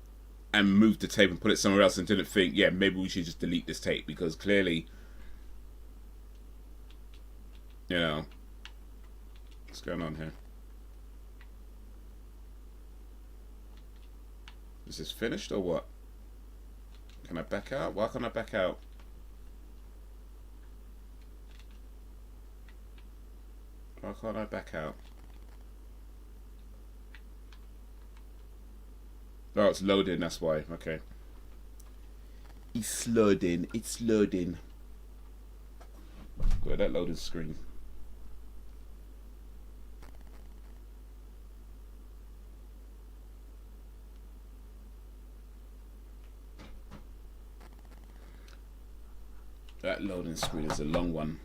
and moved the tape and put it somewhere else and didn't think, yeah, maybe we should just delete this tape, because clearly, you know, what's going on here? Is this finished or what? Can I back out? Why can't I back out? Why can't I back out? Oh, it's loading, that's why. Okay. It's loading. It's loading. Where that loading screen? That loading screen is a long one.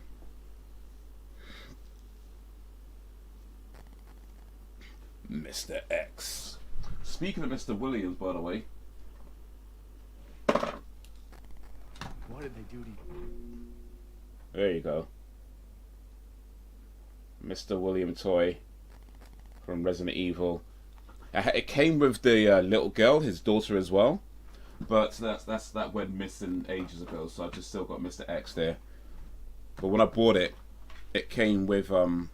Mr. X. Speaking of Mr. Williams, by the way. What did they do to you? There you go. Mr. William toy from Resident Evil. It came with the little girl, his daughter as well. But that went missing ages ago, so I've just still got Mr. X there. But when I bought it, it came with the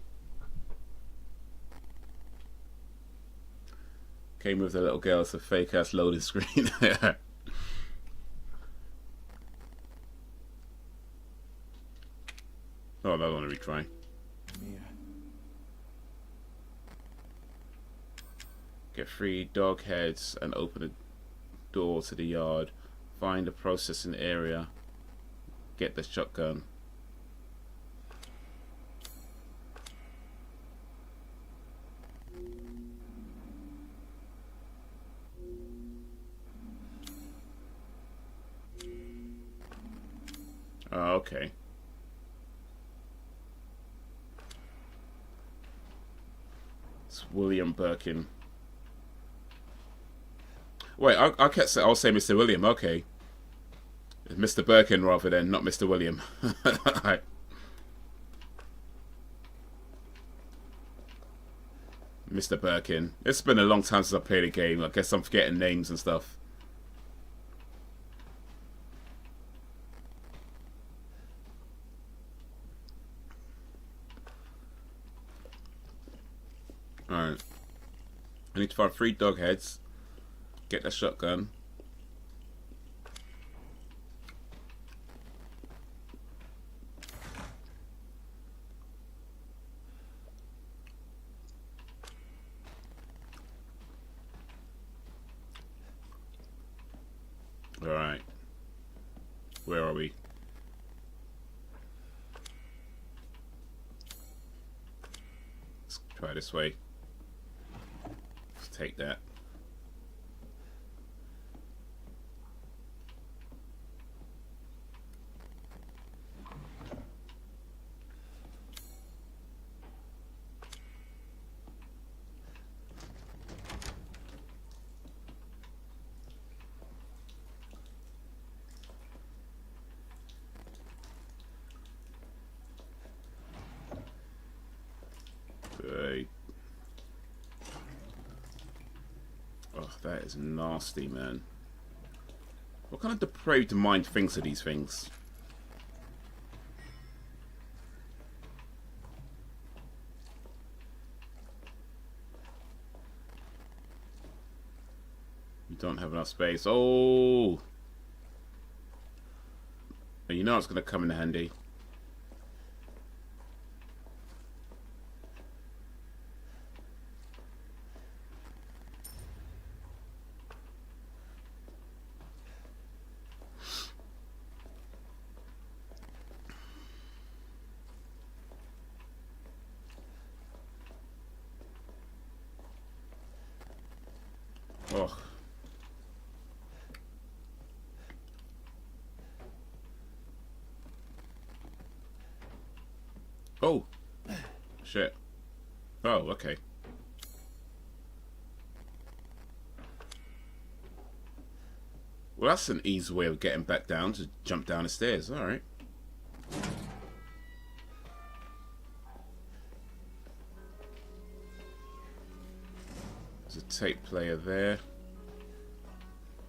little girl. It's a fake ass loading screen. Oh, I don't want to retry. Mia. Get 3 dog heads and open the door to the yard. Find the processing area. Get the shotgun. Oh, okay. It's William Birkin. Wait, I kept saying, I'll say Mr. William, okay. It's Mr. Birkin rather than not Mr. William. Right. Mr. Birkin. It's been a long time since I played a game. I guess I'm forgetting names and stuff. Alright. I need to find 3 dog heads. Get the shotgun. Alright. Where are we? Let's try this way. Let's take that. Right. Oh, that is nasty, man. What kind of depraved mind thinks of these things? You don't have enough space. Oh! You know it's going to come in handy. Oh. Oh. Shit. Oh, okay. Well, that's an easy way of getting back down, to jump down the stairs. Alright. There's a tape player there.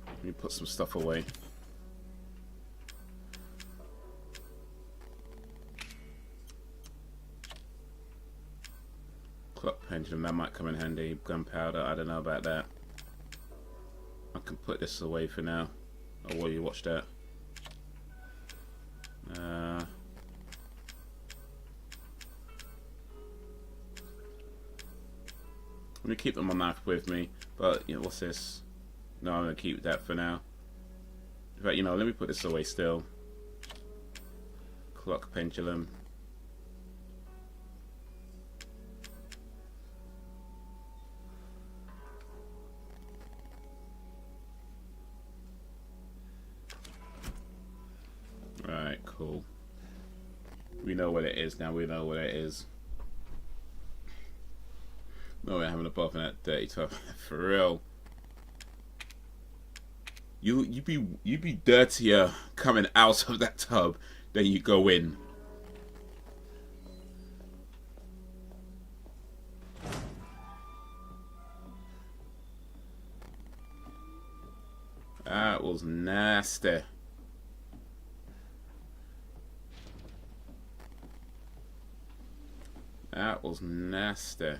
Let me put some stuff away. Clock pendulum, that might come in handy. Gunpowder, I don't know about that. I can put this away for now. Oh, while you watch that. Let me keep them on that with me. But, you know, what's this? No, I'm going to keep that for now. In fact, you know, let me put this away still. Clock pendulum. Right, cool. We know what it is now. We know what it is. No, we're having a bath in that dirty tub. For real. You be dirtier coming out of that tub than you go in. That was nasty. That was nasty.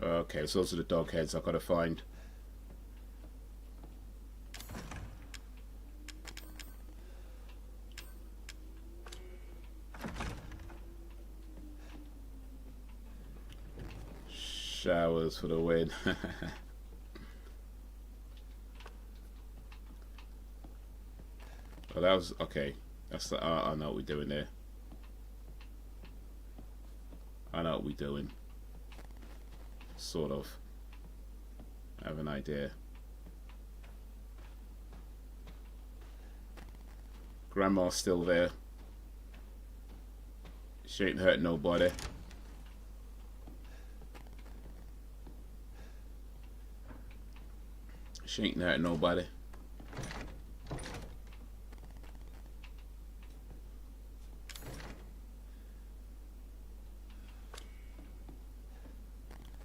Okay, so those are the dog heads I've got to find. Showers for the win. Oh, that was okay. That's the I know what we're doing there. I know what we're doing. Sort of. I have an idea. Grandma's still there. She ain't hurt nobody. She ain't hurt nobody.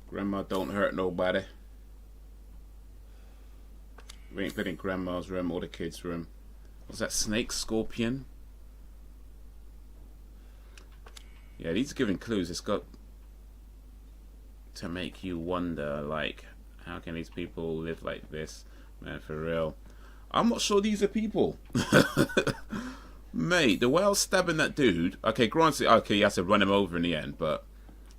Grandma don't hurt nobody. We ain't been in grandma's room or the kids' room. Was that snake? Scorpion? Yeah, these are giving clues. It's got to make you wonder, like, how can these people live like this? Man, for real. I'm not sure these are people. Mate, the way I was stabbing that dude, okay, granted, okay, you have to run him over in the end, but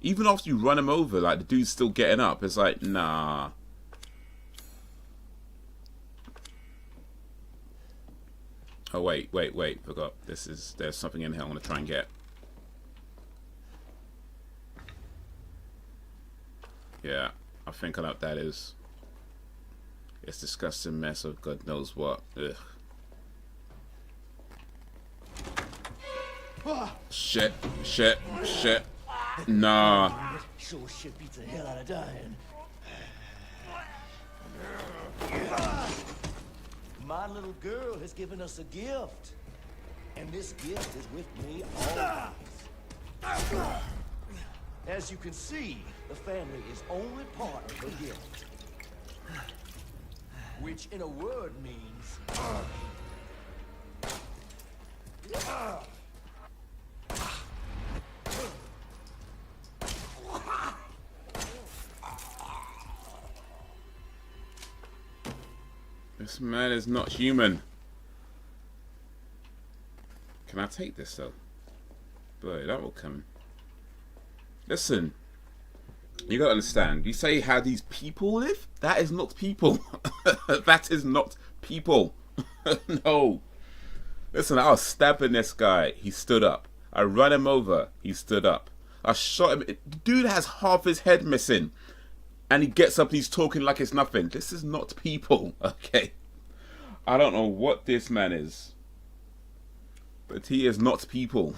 even after you run him over, like, the dude's still getting up. It's like, nah. Oh, wait, forgot. There's something in here I'm going to try and get. Yeah, I think I know what that is. It's disgusting mess of God knows what. Ugh. Shit. Nah. Sure shit beats the hell out of dying. My little girl has given us a gift. And this gift is with me always. As you can see, the family is only part of the gift. Which in a word means... This man is not human. Can I take this though? Boy, that will come. Listen, you gotta understand. You say how these people live? That is not people. That is not people. No. Listen, I was stabbing this guy. He stood up. I ran him over. He stood up. I shot him. The dude has half his head missing. And he gets up and he's talking like it's nothing. This is not people, okay? I don't know what this man is. But he is not people.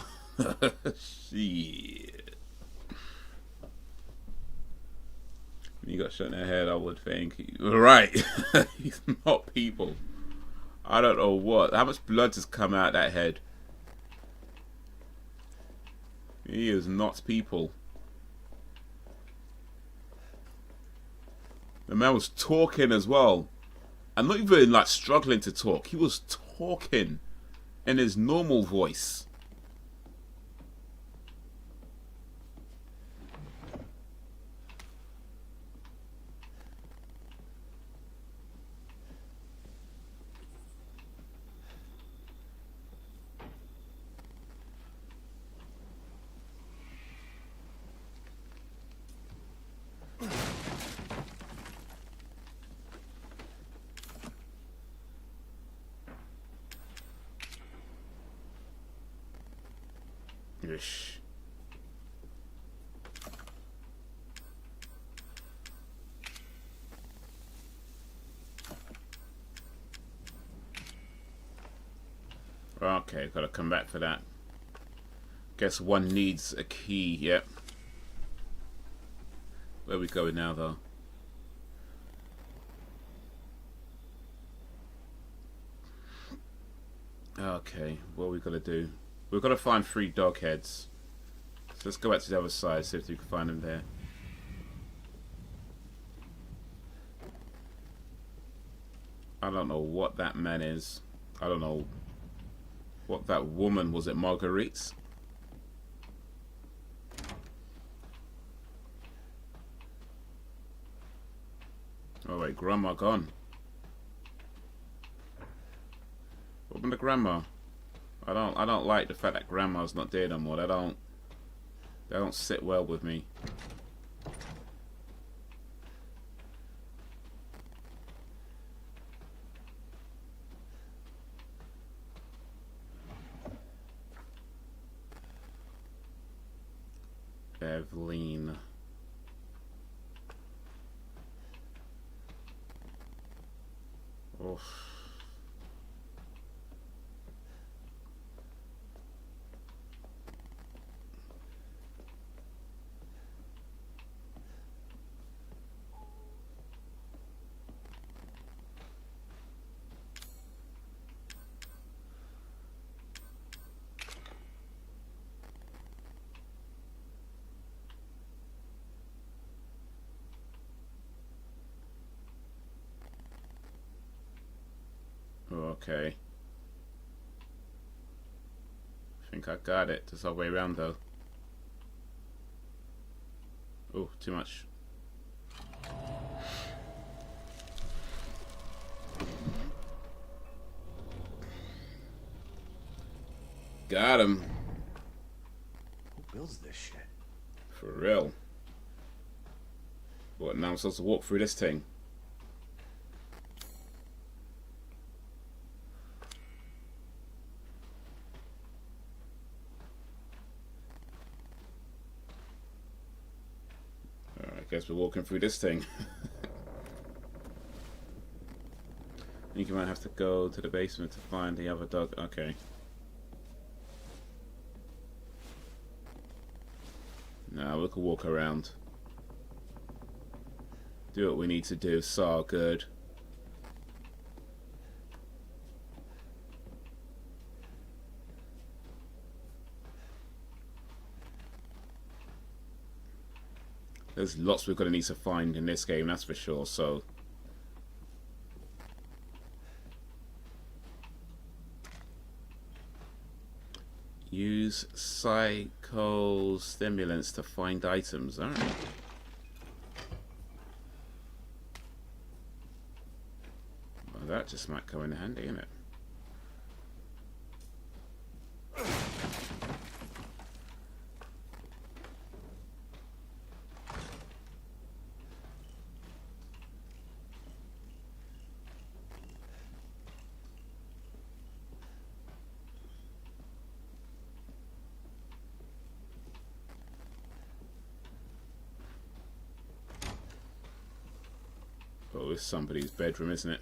Shit. You got shot in the head, I would think. Right. He's not people. I don't know what. How much blood has come out that head? He is not people. The man was talking as well. And not even like struggling to talk. He was talking in his normal voice. Ish. Okay, gotta come back for that. Guess one needs a key, yep. Where are we going now though? Okay, what are we gonna do? We've got to find 3 dog heads. So let's go back to the other side, see if we can find them there. I don't know what that man is. I don't know what that woman was. At Marguerite's? Oh wait, grandma gone. What happened to grandma? I don't like the fact that grandma's not there no more. They don't sit well with me. Evelyn. Oof. Okay. I think I got it. Just all the way around though. Oh, too much. Got him. Who builds this shit? For real. What, now I'm supposed to walk through this thing? I guess we're walking through this thing. I think you might have to go to the basement to find the other dog. Okay. Now we can walk around. Do what we need to do. It's all good. There's lots we're going to need to find in this game, that's for sure, so... Use psychostimulants to find items. Alright. Well, that just might come in handy, innit? Oh, it's somebody's bedroom, isn't it?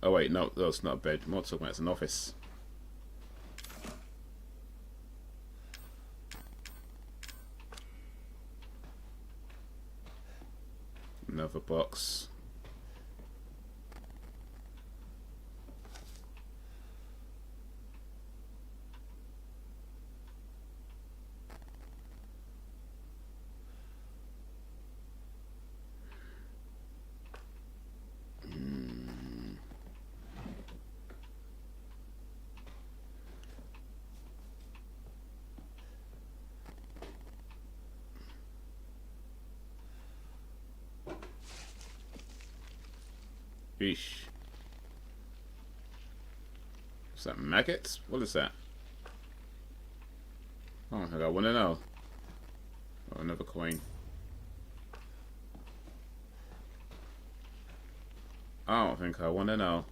Oh wait, no, it's not a bedroom. What I'm talking about, it's an office. Another box. Yeesh. Is that maggots? What is that? Oh, I want to know. Oh, another coin. I don't think I want to know.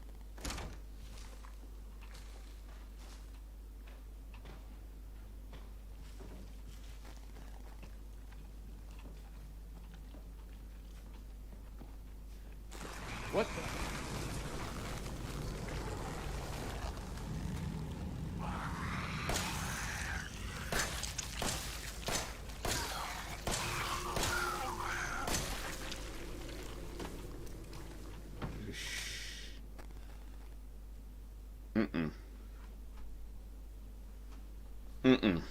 What the? Mm-mm. Mm-mm.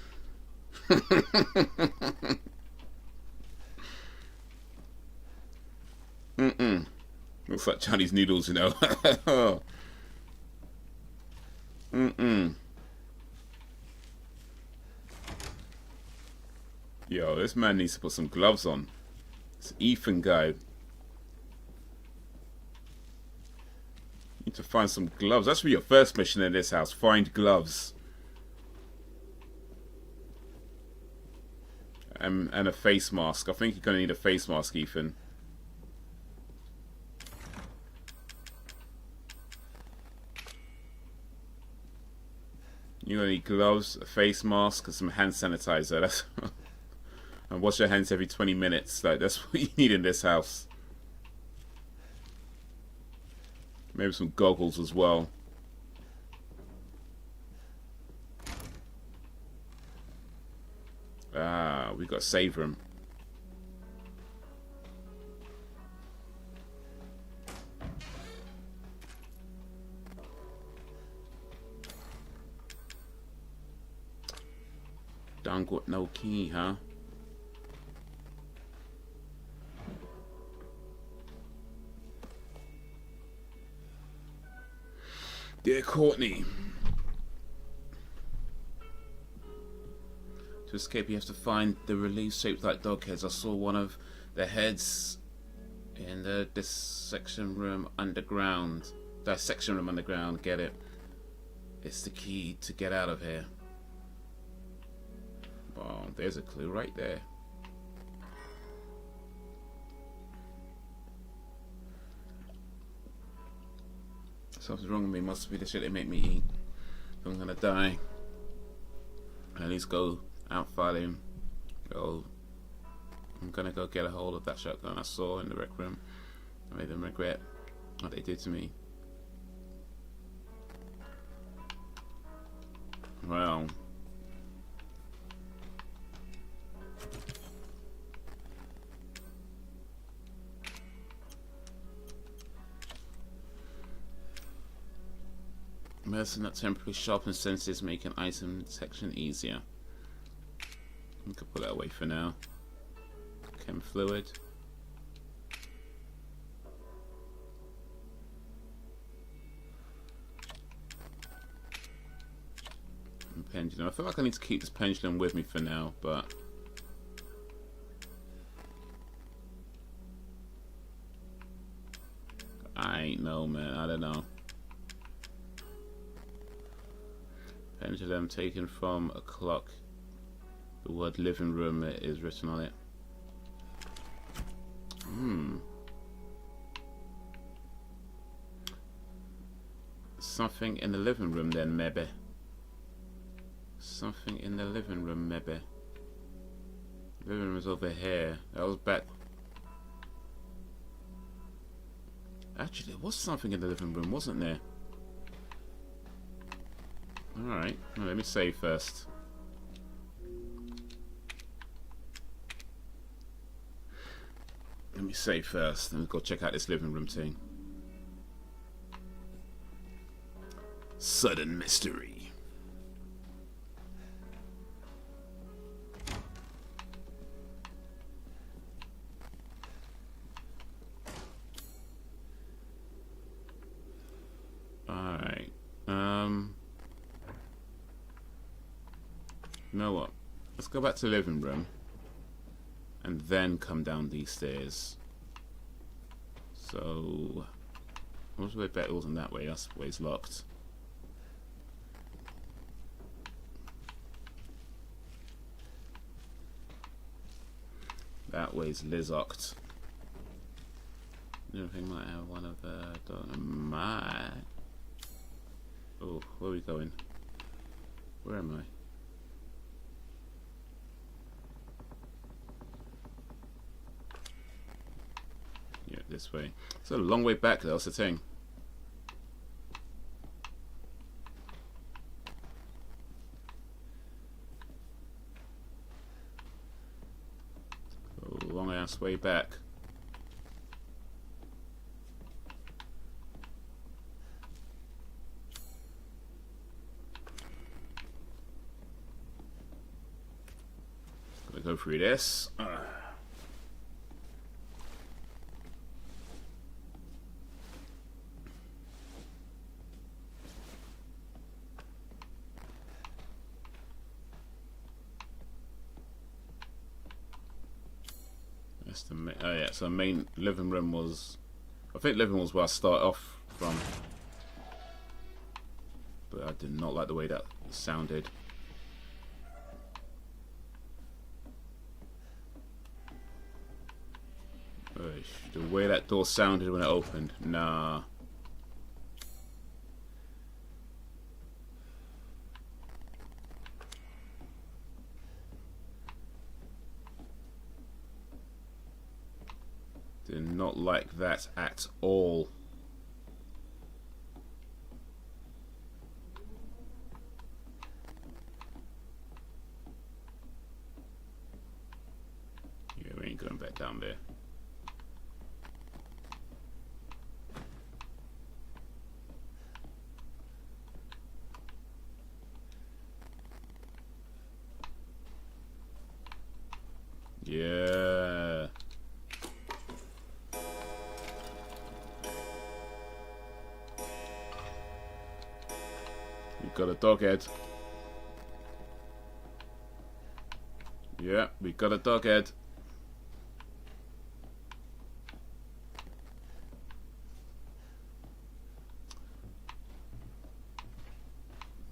Mm-mm. Looks like Chinese noodles, you know. Mm-mm. Yo, this man needs to put some gloves on. This Ethan guy. Need to find some gloves. That should be your first mission in this house. Find gloves. And a face mask. I think you're going to need a face mask, Ethan. You're going to need gloves, a face mask, and some hand sanitizer. That's and wash your hands every 20 minutes. Like, that's what you need in this house. Maybe some goggles as well. Ah, we got to save room. Done got no key, huh? Dear Courtney. To escape, you have to find the reliefs shaped like dog heads. I saw one of the heads in the dissection room underground. Dissection room underground. Get it? It's the key to get out of here. Oh, there's a clue right there. Something's wrong with me. Must be the shit they make me eat. I'm gonna die. At least go out fighting. Go. I'm gonna go get a hold of that shotgun I saw in the rec room. I made them regret what they did to me. Well. Medicine that temporarily sharpens senses, making item detection easier. I can put that away for now. Chem fluid. And pendulum. I feel like I need to keep this pendulum with me for now, but I ain't know, man. I don't know. Pendulum taken from a clock. The word living room is written on it. Something in the living room then, maybe. Something in the living room, maybe. Living room is over here. That was back. Actually, there was something in the living room, wasn't there? Alright, well, let me save first. Let me save first, then we'll go check out this living room thing. Sudden mystery. Alright, you know what? Let's go back to the living room and then come down these stairs. So, I was way bet it wasn't that way. That's the way it's locked. That way's Lizocked. I think might have one of the. My. Oh, where are we going? Where am I? Yeah, this way. It's a long way back, though, that's the thing. A long ass way back. Gotta go through this. Oh yeah, so main living room was, I think living room was where I start off from, but I did not like the way that sounded. The way that door sounded when it opened, nah. Did not like that at all. Yeah, we ain't going back down there. Yeah. got a doghead. Yeah, we got a doghead.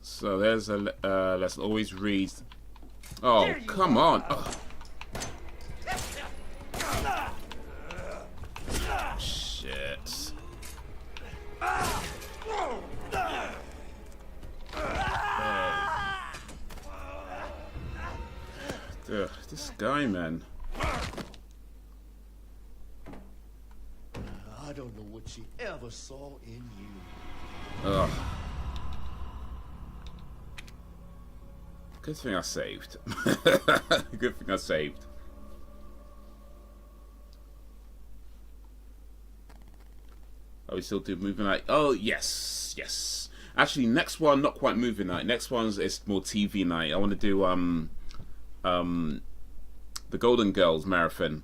So there's a let's always read. Oh, come on. Oh. Shit. Ugh, this guy, man. I don't know what she ever saw in you. Ugh. Good thing I saved. Good thing I saved. Oh, we still do movie night. Oh, yes, yes. Actually, next one, not quite movie night. Next one's is more TV night. I want to do the Golden Girls marathon.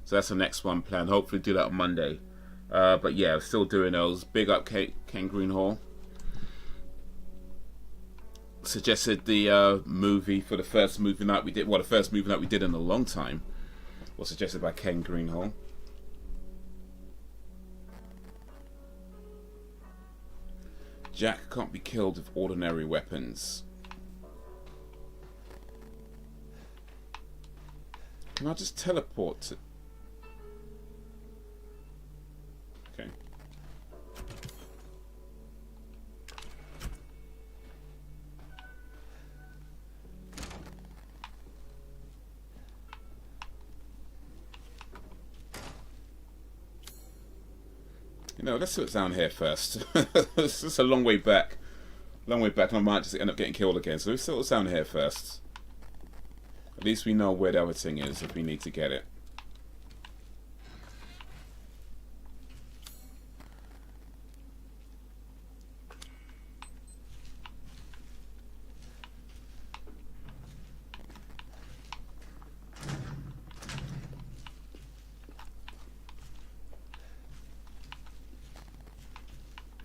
So that's the next one planned. Hopefully do that on Monday. But yeah, still doing those. Big up Ken Greenhall. Suggested the movie for the first movie night we did. Well, the first movie night we did in a long time was suggested by Ken Greenhall. Jack can't be killed with ordinary weapons. Can I just teleport to... Okay. You know, let's see what's down here first. It's just a long way back. Long way back, and I might just end up getting killed again. So let's see what's down here first. At least we know where the other thing is if we need to get it.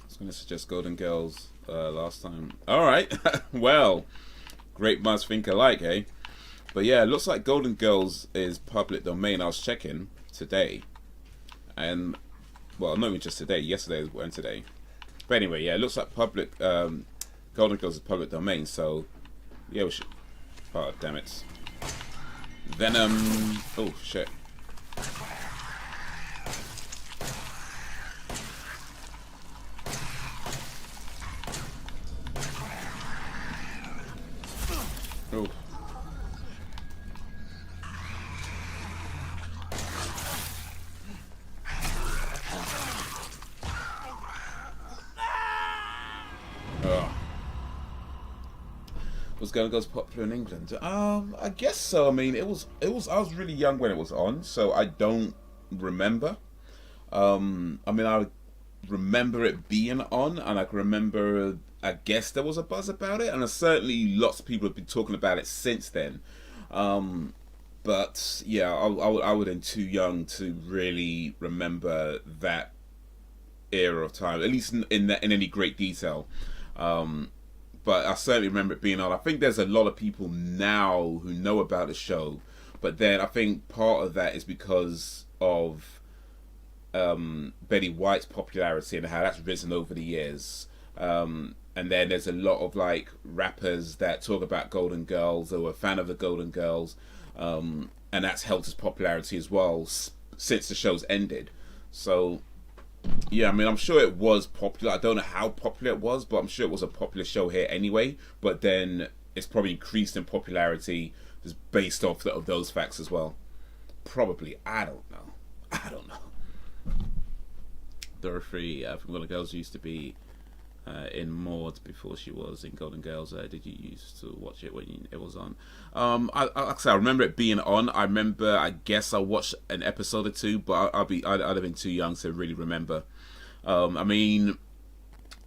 I was going to suggest Golden Girls last time. Alright, well, great minds think alike, eh? But yeah, it looks like Golden Girls is public domain. I was checking today. And, well, not even just today. Yesterday and today. But anyway, yeah, it looks like public... Golden Girls is public domain, so... Yeah, we should... Oh, damn it. Venom... Oh, shit. Oh. Was Golden Girls popular in England? I guess so. I mean, it was. I was really young when it was on, so I don't remember. I mean, I remember it being on, and I can remember. I guess there was a buzz about it, and certainly lots of people have been talking about it since then. But yeah, I would have been too young to really remember that era of time, at least in any great detail. But I certainly remember it being on. I think there's a lot of people now who know about the show, but then I think part of that is because of Betty White's popularity and how that's risen over the years. And then there's a lot of like rappers that talk about Golden Girls or are a fan of the Golden Girls, and that's helped its popularity as well since the show's ended. So yeah, I mean, I'm sure it was popular. I don't know how popular it was, but I'm sure it was a popular show here anyway. But then it's probably increased in popularity just based off of those facts as well. Probably. I don't know. Dorothy from Golden Girls used to be in Maud before she was in Golden Girls. Did you used to watch it when it was on? I remember it being on. I guess I watched an episode or two, but I'd have been too young to really remember. I mean,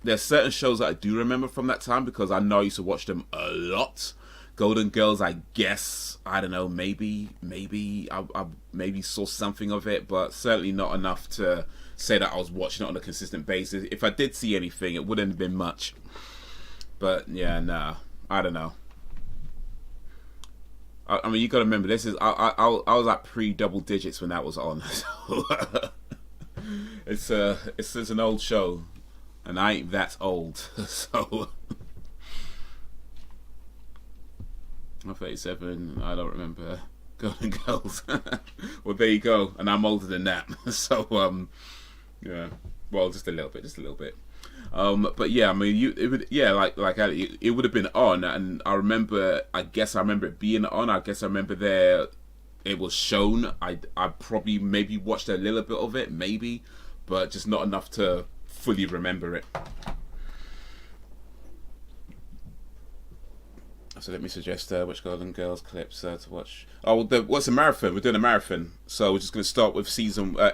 there's certain shows that I do remember from that time because I know I used to watch them a lot. Golden Girls, I guess, I don't know, maybe I maybe saw something of it, but certainly not enough to say that I was watching it on a consistent basis. If I did see anything, it wouldn't have been much. But yeah, nah, I don't know. I mean, you gotta remember, this is I was at pre-double digits when that was on. So it's an old show, and I ain't that old. So I'm 37. I don't remember Golden Girls. Well, there you go, and I'm older than that. So yeah, well, just a little bit. But yeah, I mean, it would have been on, and I guess I remember it being on. I guess I remember it was shown. I probably maybe watched a little bit of it, maybe, but just not enough to fully remember it. So let me suggest which Golden Girls clips to watch. Oh, what's a marathon? We're doing a marathon, so we're just going to start with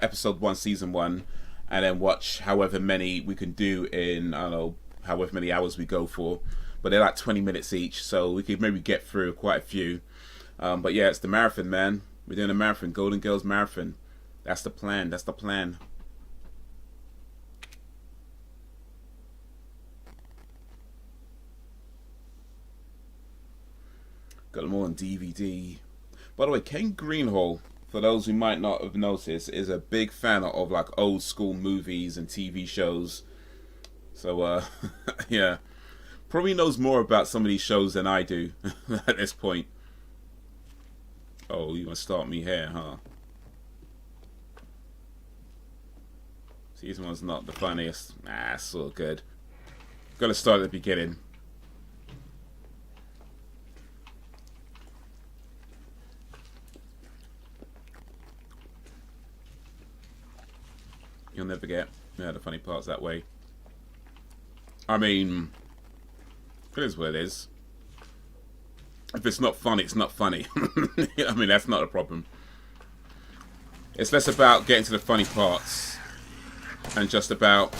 episode 1, season 1. And then watch however many we can do in, I don't know, however many hours we go for. But they're like 20 minutes each, so we could maybe get through quite a few. But yeah, it's the marathon, man. We're doing a marathon, Golden Girls marathon. That's the plan, that's the plan. Got them all on DVD. By the way, Ken Greenhall, for those who might not have noticed, is a big fan of like old school movies and TV shows. So yeah, probably knows more about some of these shows than I do at this point. Oh, you want to start me here, huh? See, this one's not the funniest. Nah, it's all good. Gotta start at the beginning. You'll never get the funny parts that way. I mean, it is what it is. If it's not funny, it's not funny. I mean, that's not a problem. It's less about getting to the funny parts and just about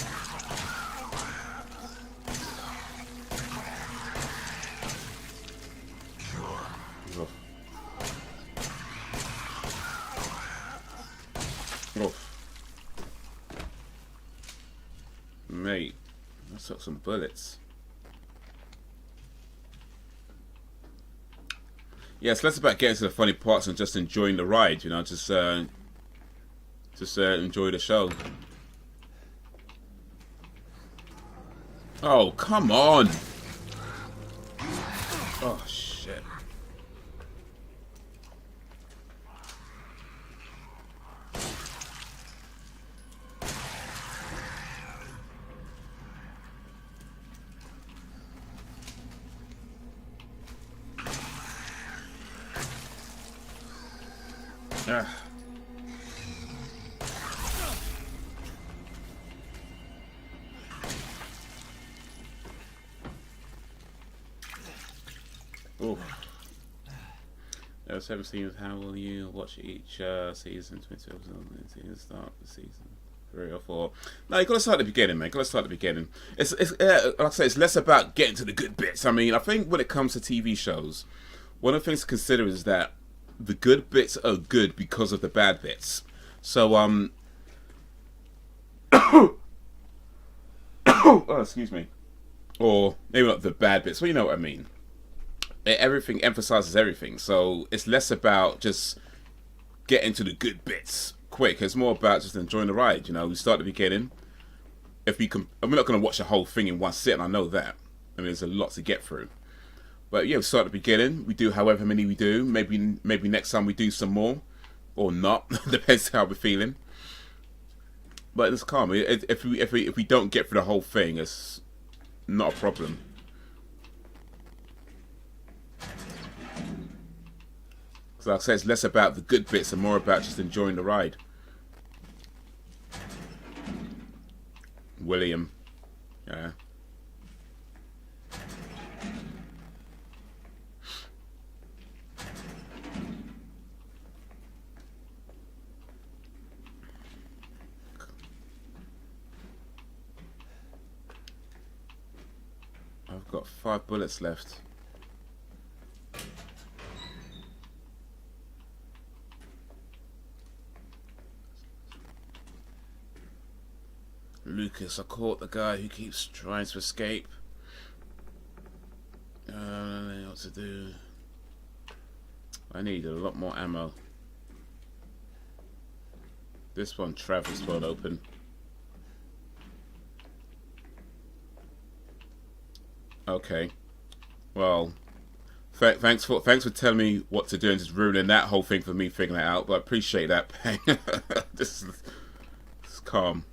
Mate, I took some bullets. Yeah, it's less about getting to the funny parts and just enjoying the ride, you know, just enjoy the show. Oh, come on! Oh, shit. Oh. There are 7 seasons. How will you watch each season? 20 episodes. Start the season 3 or 4. No, you got to start at the beginning, man. You got to start at the beginning. It's like I say, it's less about getting to the good bits. I mean, I think when it comes to TV shows, one of the things to consider is that the good bits are good because of the bad bits. So, oh, excuse me. Or maybe not the bad bits, but you know what I mean. Everything emphasizes everything. So it's less about just getting to the good bits quick. It's more about just enjoying the ride. You know, we start at the beginning. If we can, we're not going to watch the whole thing in one sit, and I know that. I mean, there's a lot to get through. But yeah, we start at the beginning. We do however many we do. Maybe next time we do some more, or not. Depends how we're feeling. But it's calm. If we don't get through the whole thing, it's not a problem. So like I say, it's less about the good bits and more about just enjoying the ride. William, yeah. I've got 5 bullets left. Lucas, I caught the guy who keeps trying to escape. to do. I need a lot more ammo. This one, Travis, won't open. Okay. Well, thanks for telling me what to do and just ruining that whole thing for me figuring it out. But I appreciate that, Pang. This is calm.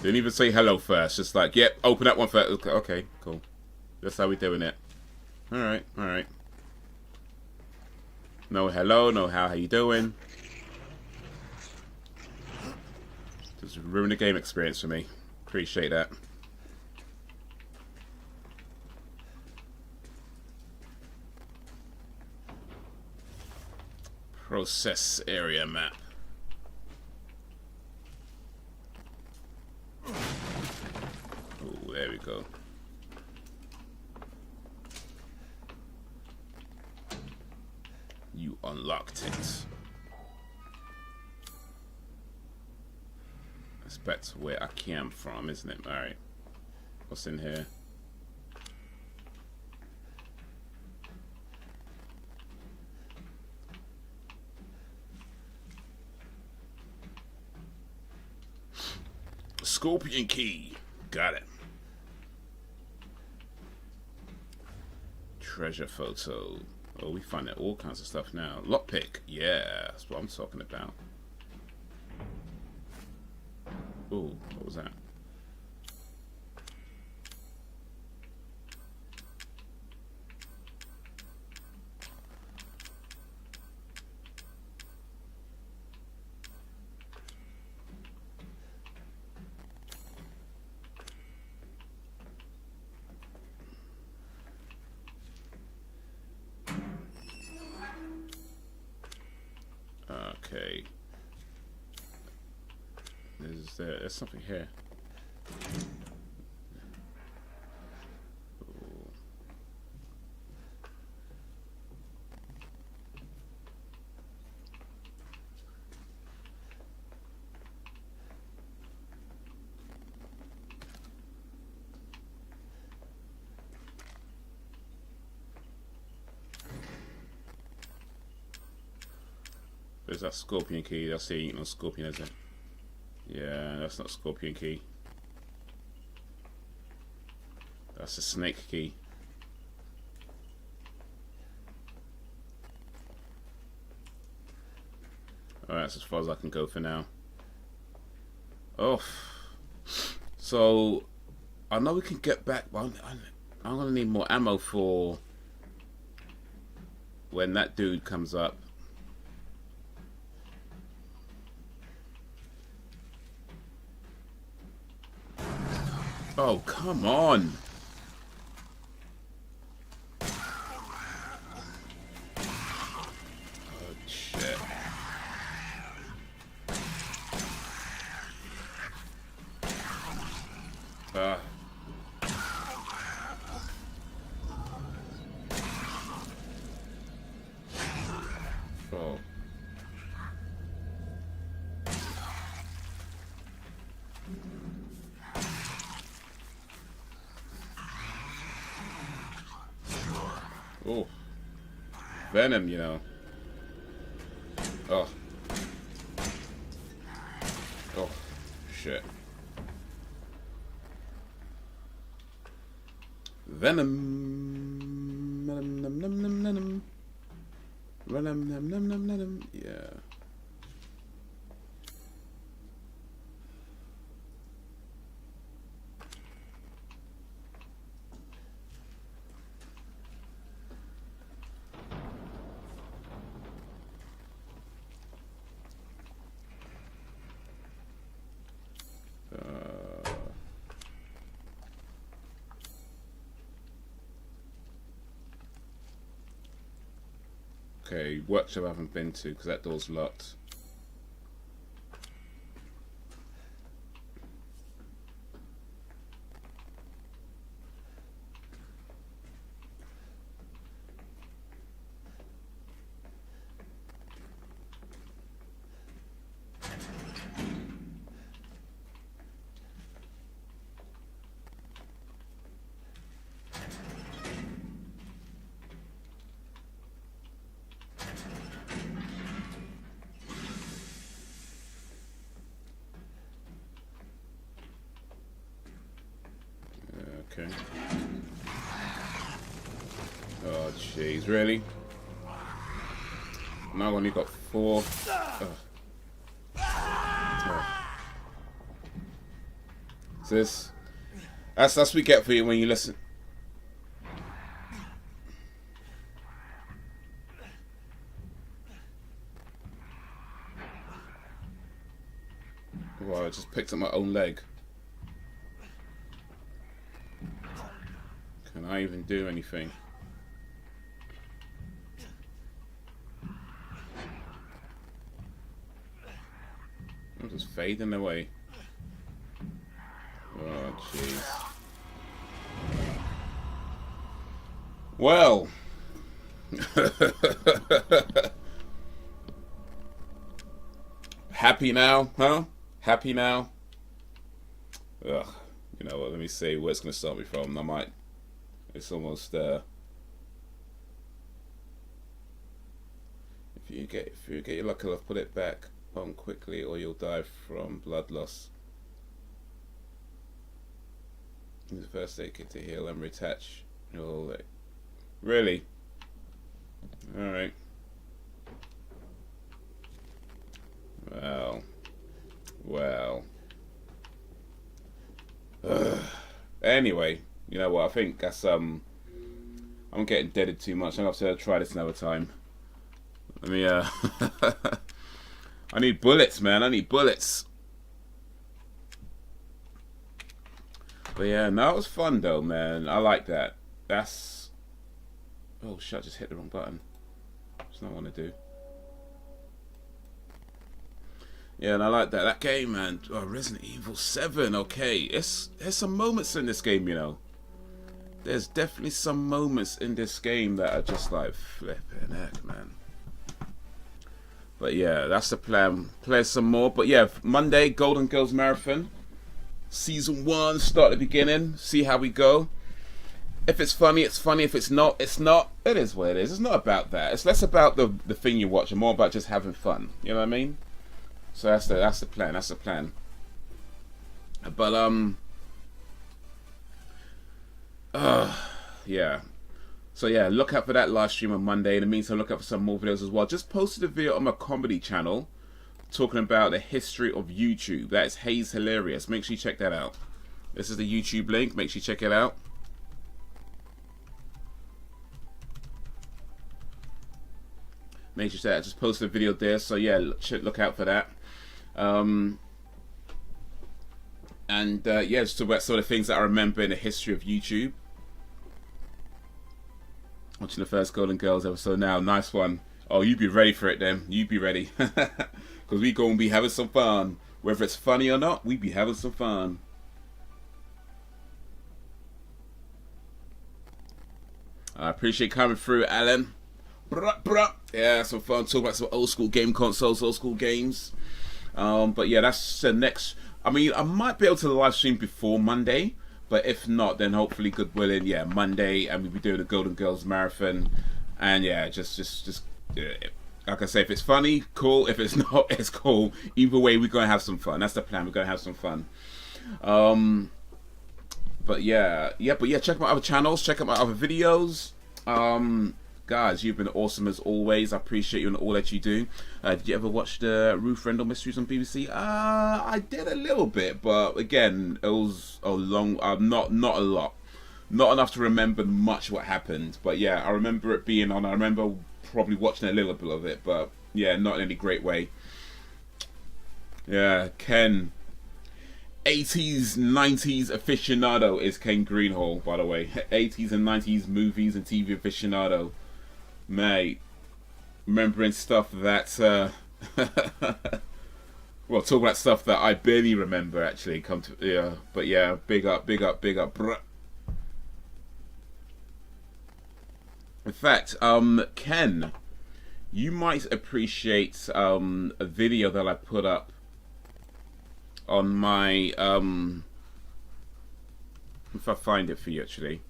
Didn't even say hello first. Just like, yep, open that one first. Okay, cool. That's how we're doing it. Alright, alright. No hello, no how you doing. Just ruin the game experience for me. Appreciate that. Process area map. Oh, there we go. You unlocked it. That's back to where I came from, isn't it? Alright. What's in here? Scorpion key. Got it. Treasure photo. Oh, we find all kinds of stuff now. Lockpick. Yeah, that's what I'm talking about. Ooh, what was that? Okay. There's something here. Ooh. There's that scorpion key. That's the no scorpion, is it? Yeah, that's not scorpion key. That's a snake key. Alright, that's as far as I can go for now. Oh, so I know we can get back, but I'm gonna need more ammo for when that dude comes up. Oh, come on. Oh, shit. Oh. Oh, venom, you know. Oh. Oh, shit. Venom. Venom, num, num, num, num. Venom, num, num, num, num. Yeah. Okay, workshop I haven't been to because that door's locked. Okay. Oh, jeez, really? Now I've only got 4. Oh. This. That's what we get for you when you listen. Wow, I just picked up my own leg. Can I even do anything? I'm just fading away. Oh, jeez. Well. Happy now, huh? Happy now? Ugh. You know what? Let me see where it's going to start me from. I might. It's almost there. If you get your luck, I'll put it back on quickly, or you'll die from blood loss. Use the first aid kit to heal and reattach your leg. Really? Alright. Well. Anyway, you know what? I think that's I'm getting deaded too much. I'm gonna have to try this another time. Let me I need bullets, man. I need bullets. But yeah, no, it was fun though, man. I like that. That's... Oh shit, I just hit the wrong button. That's not what I want to do. Yeah, and I like that. That game, man. Oh, Resident Evil 7, okay. There's some moments in this game, you know. There's definitely some moments in this game that are just like flipping heck, man. But yeah, that's the plan. Play some more. But yeah, Monday, Golden Girls Marathon. Season 1, start at the beginning. See how we go. If it's funny, it's funny. If it's not, it's not. It is what it is. It's not about that. It's less about the thing you watch and more about just having fun. You know what I mean? So that's the plan. That's the plan. But yeah. So yeah, look out for that live stream on Monday. In the meantime, look out for some more videos as well. Just posted a video on my comedy channel talking about the history of YouTube. That is Haze Hilarious. Make sure you check that out. This is the YouTube link. Make sure you check it out. Make sure that I just posted a video there. So yeah, look out for that. And yeah, just talk about some of the things that I remember in the history of YouTube. Watching the first Golden Girls episode now. Nice one. Oh, you be ready for it then. You be ready. Because we gonna be having some fun. Whether it's funny or not, we be having some fun. I appreciate coming through, Alan. Bruh, bruh. Yeah, some fun. Talk about some old school game consoles, old school games. But yeah, that's the next. I mean, I might be able to live stream before Monday, but if not, then hopefully, good willing, yeah, Monday, and we'll be doing the Golden Girls Marathon. And yeah, just like I say, if it's funny, cool. If it's not, it's cool. Either way, we're gonna have some fun. That's the plan. We're gonna have some fun. But yeah, check out my other channels. Check out my other videos. Guys, you've been awesome as always. I appreciate you and all that you do. Did you ever watch the Ruth Rendell Mysteries on BBC? I did a little bit, but again, it was a long, not a lot. Not enough to remember much what happened. But yeah, I remember it being on. I remember probably watching a little bit of it, but yeah, not in any great way. Yeah, Ken. 80s, 90s aficionado is Ken Greenhall, by the way. 80s and 90s movies and TV aficionado. Mate, remembering stuff that, well, talk about stuff that I barely remember, actually. Yeah, but yeah, big up, bruh. In fact, Ken, you might appreciate a video that I put up on my, if I find it for you, actually.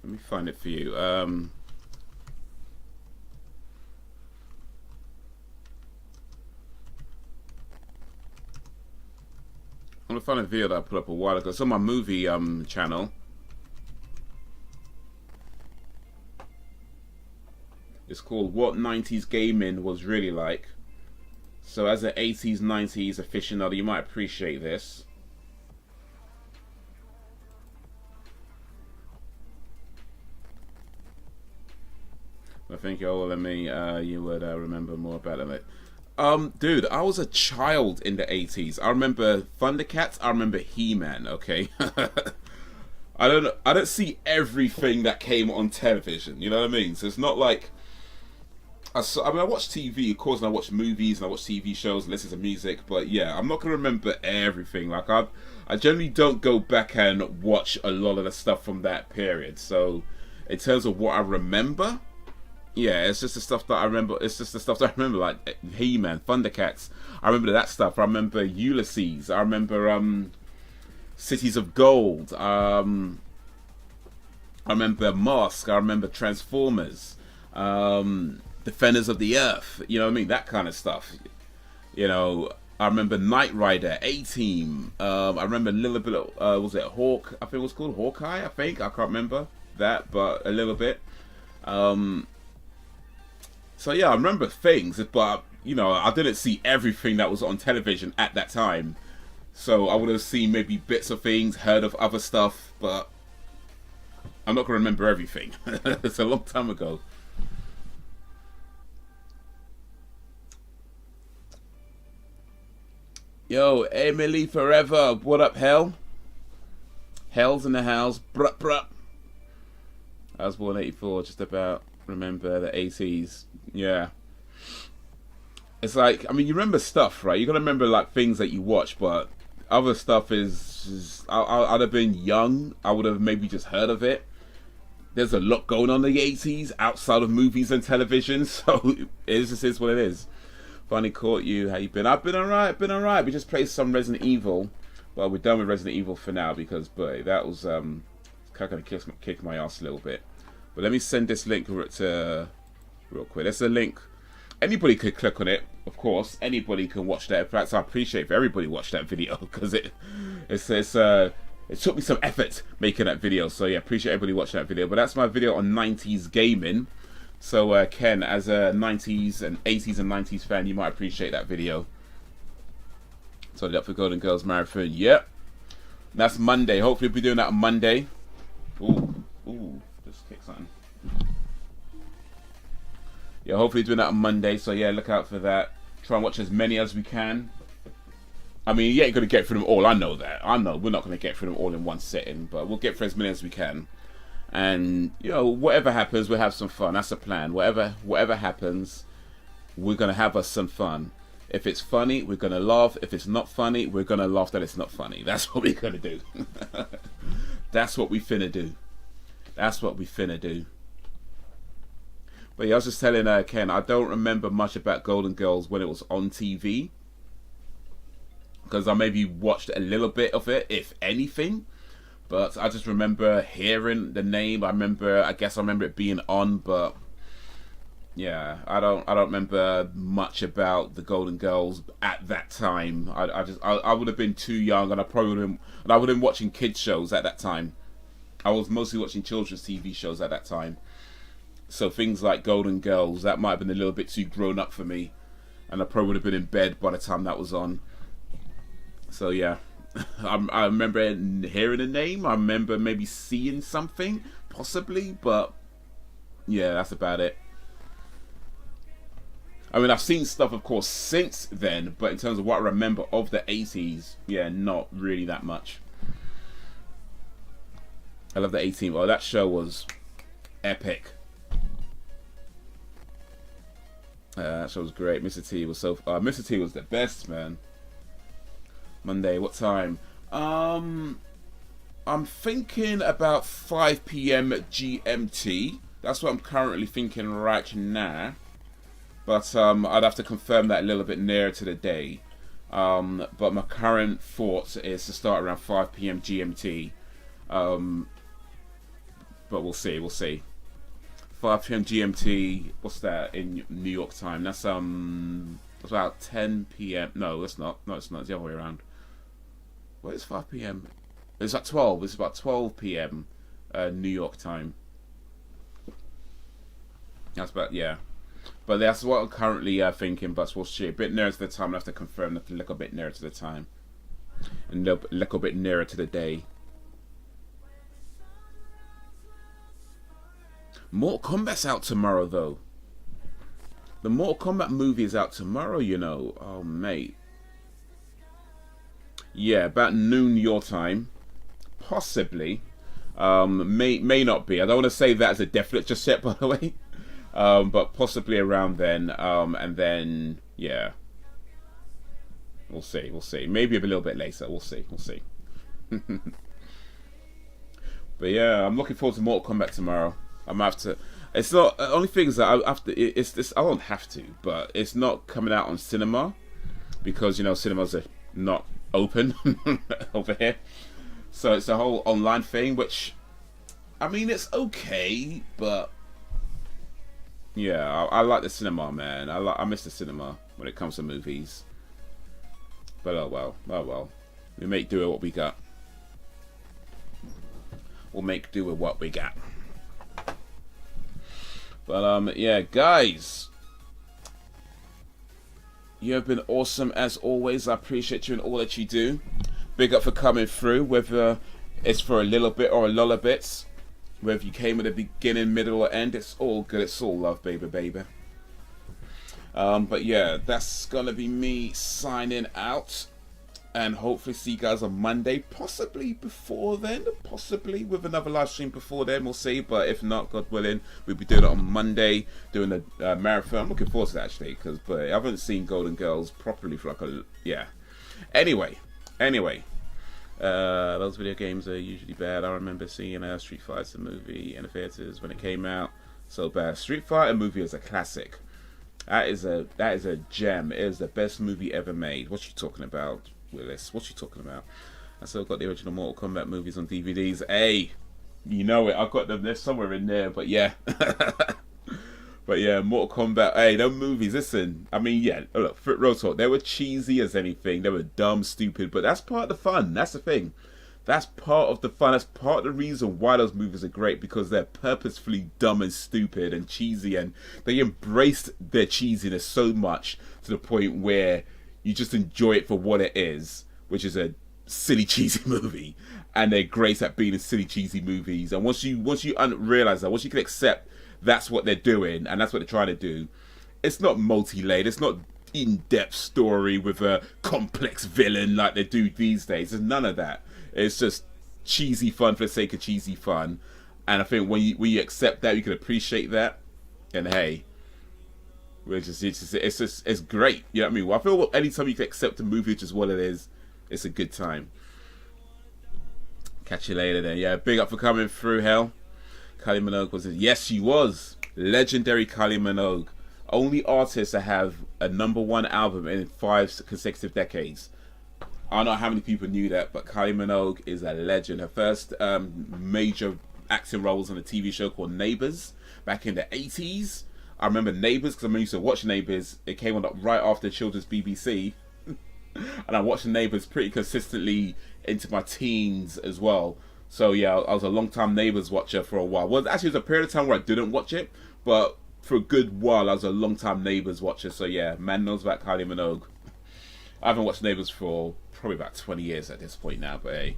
Let me find it for you. I'm gonna find a video that I put up a while ago. It's on my movie channel. It's called What 90s Gaming Was Really Like. So as an 80s, 90s aficionado, you might appreciate this. I think you're older than me, you would remember more about it. Dude, I was a child in the 80s. I remember Thundercats, I remember He-Man, okay? I don't see everything that came on television, you know what I mean? So it's not like I watch TV, of course, and I watch movies and I watch TV shows and listen to music, but yeah, I'm not gonna remember everything. Like I generally don't go back and watch a lot of the stuff from that period. So in terms of what I remember, yeah, it's just the stuff that I remember. It's just the stuff that I remember, like He-Man, Thundercats. I remember that stuff. I remember Ulysses. I remember Cities of Gold. I remember Mask. I remember Transformers. Defenders of the Earth, you know what I mean, that kind of stuff. You know, I remember Knight Rider, A-Team. I remember a little bit of, was it Hawk? I think it was called Hawkeye, I can't remember that, but a little bit. So yeah, I remember things, but, you know, I didn't see everything that was on television at that time. So I would have seen maybe bits of things, heard of other stuff, but I'm not going to remember everything. It's a long time ago. Yo, Emily Forever, what up, Hell? Hell's in the house, bruh, bruh. I was born 84, just about remember the 80s, yeah. It's like, I mean, you remember stuff, right? You're gonna remember, like, things that you watch, but other stuff is I'd have been young, I would have maybe just heard of it. There's a lot going on in the 80s, outside of movies and television, so it just is what it is. Finally caught you. How you been? I've been alright. We just played some Resident Evil. Well, we're done with Resident Evil for now because, boy, that was kind of gonna kick my ass a little bit. But let me send this link to real quick. There's a link. Anybody could click on it, of course. Anybody can watch that. In fact, I appreciate if everybody watched that video because it took me some effort making that video. So yeah, appreciate everybody watching that video. But that's my video on 90s gaming. So Ken, as a 90s and 80s and 90s fan, you might appreciate that video. So up for Golden Girls Marathon. Yep. That's Monday. Hopefully we'll be doing that on Monday. Ooh, just kick something. Yeah, hopefully doing that on Monday. So yeah, look out for that. Try and watch as many as we can. I mean, you ain't gonna get through them all. I know that. I know we're not gonna get through them all in one sitting, but we'll get through as many as we can. And, you know, whatever happens, we'll have some fun. That's the plan. Whatever happens, we're going to have us some fun. If it's funny, we're going to laugh. If it's not funny, we're going to laugh that it's not funny. That's what we're going to do. That's what we finna do. That's what we finna do. But yeah, I was just telling Ken, I don't remember much about Golden Girls when it was on TV. Because I maybe watched a little bit of it, if anything. But I just remember hearing the name. I guess I remember it being on, but yeah, I don't remember much about the Golden Girls at that time. I would have been too young, and I would have been watching kids shows at that time. I was mostly watching children's TV shows at that time. So things like Golden Girls, that might have been a little bit too grown up for me, and I probably would have been in bed by the time that was on. So yeah. I remember hearing the name. I remember maybe seeing something, possibly, but yeah, that's about it. I mean, I've seen stuff, of course, since then, but in terms of what I remember of the 80s, yeah, not really that much. I love the 18. Oh, that show was epic. That show was great. Mr. T was Mr. T was the best, man. Monday, what time? I'm thinking about 5 p.m. GMT. That's what I'm currently thinking right now. But I'd have to confirm that a little bit nearer to the day. But my current thoughts is to start around 5 p.m. GMT. But we'll see. 5 p.m. GMT. What's that in New York time? That's about 10 p.m. No, it's not. No, it's not. It's the other way around. What is 5 p.m.? It's at 12. It's about 12 p.m. New York time. That's about, yeah. But that's what I'm currently thinking. But we'll see. A bit nearer to the time. I'll have to confirm that a little bit nearer to the time. And a little bit nearer to the day. Mortal Kombat's out tomorrow, though. The Mortal Kombat movie is out tomorrow, you know. Oh, mate. Yeah, about noon your time. Possibly. May not be. I don't want to say that as a definite just yet, by the way. But possibly around then. And then, yeah. We'll see. We'll see. Maybe a little bit later. We'll see. We'll see. But yeah, I'm looking forward to Mortal Kombat tomorrow. I'm gonna have to. It's not. The only thing is that I have to. It's this. I don't have to, but it's not coming out on cinema because you know cinemas are not open over here. So it's a whole online thing, which I mean it's okay, but yeah, I like the cinema, man. I miss the cinema when it comes to movies. But oh well. We make do with what we got. We'll make do with what we got. But yeah, guys, you have been awesome as always. I appreciate you and all that you do. Big up for coming through, whether it's for a little bit or a lot of bits. Whether you came at the beginning, middle, or end, it's all good. It's all love, baby. But yeah, that's gonna be me signing out. And hopefully see you guys on Monday, possibly before then, possibly with another live stream before then, we'll see. But if not, God willing, we'll be doing it on Monday, doing a marathon. I'm looking forward to that actually, but I haven't seen Golden Girls properly for like a, yeah. Anyway, those video games are usually bad. I remember seeing Street Fighter movie in the theaters when it came out. So bad. Street Fighter movie is a classic. That is a gem. It is the best movie ever made. What you talking about, Willis? What you talking about? I still got the original Mortal Kombat movies on DVDs. Hey, you know it. I've got them. They're somewhere in there. But yeah, but yeah, Mortal Kombat. Hey, those movies. Listen, I mean, yeah. Look, real talk. They were cheesy as anything. They were dumb, stupid. But that's part of the fun. That's the thing. That's part of the fun. That's part of the reason why those movies are great, because they're purposefully dumb and stupid and cheesy, and they embraced their cheesiness so much to the point where you just enjoy it for what it is, which is a silly, cheesy movie. And they're great at being in silly, cheesy movies. And once you realize that, once you can accept that's what they're doing and that's what they're trying to do, it's not multi-layered. It's not in-depth story with a complex villain like they do these days. There's none of that. It's just cheesy fun for the sake of cheesy fun. And I think when you accept that, you can appreciate that. And hey, it's great. You know what I mean? Well, I feel anytime you can accept a movie just what it is, it's a good time. Catch you later then. Yeah, big up for coming through, hell. Kylie Minogue was it? Yes, she was. Legendary Kylie Minogue. Only artist to have a #1 album in 5 consecutive decades. I don't know how many people knew that, but Kylie Minogue is a legend. Her first major acting role was on a TV show called Neighbours back in the 80s. I remember Neighbours because I used to watch Neighbours. It came on right after Children's BBC. And I watched Neighbours pretty consistently into my teens as well. So yeah, I was a long-time Neighbours watcher for a while. Well, actually, it was a period of time where I didn't watch it, but for a good while, I was a long-time Neighbours watcher. So yeah, man knows about Kylie Minogue. I haven't watched Neighbours for probably about 20 years at this point now, but hey,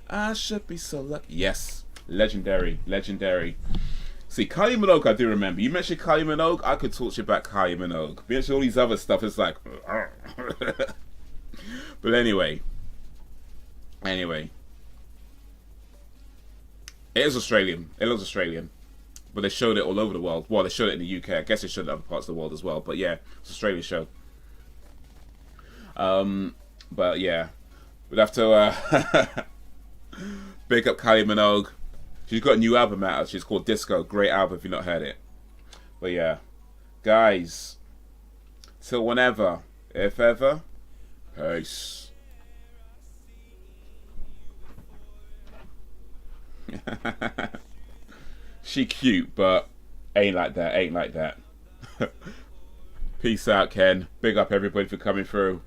I should be so lucky. Yes, legendary. See, Kylie Minogue, I do remember. You mentioned Kylie Minogue, I could talk to you about Kylie Minogue. You mentioned all these other stuff, it's like, but anyway, it is Australian. It looks Australian, but they showed it all over the world. Well, they showed it in the UK. I guess they showed it in other parts of the world as well. But yeah, it's an Australian show. But yeah, we'd have to big up Kylie Minogue. She's got a new album out. She's called Disco. Great album if you've not heard it. But yeah, guys, till whenever, if ever, peace. She cute, but ain't like that. Peace out, Ken. Big up everybody for coming through.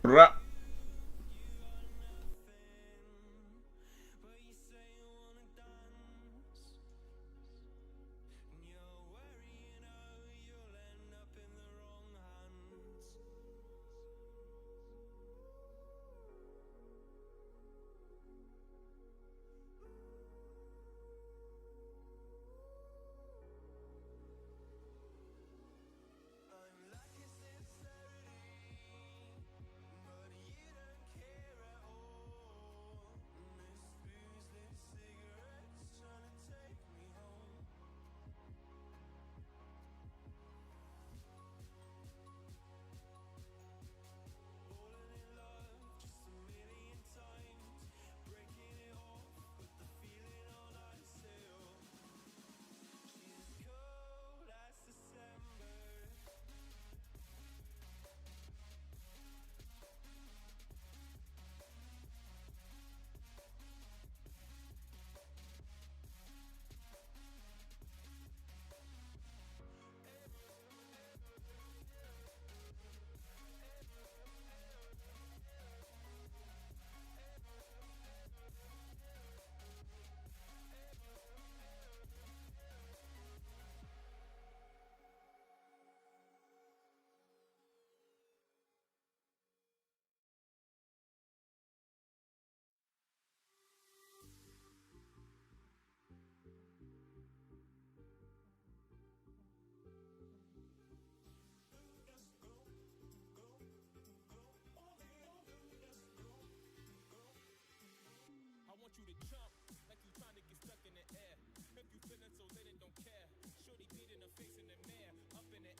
you to jump like you trying to get stuck in the air. If you feeling so lit and don't care, shorty beat in the face in the mirror, up in the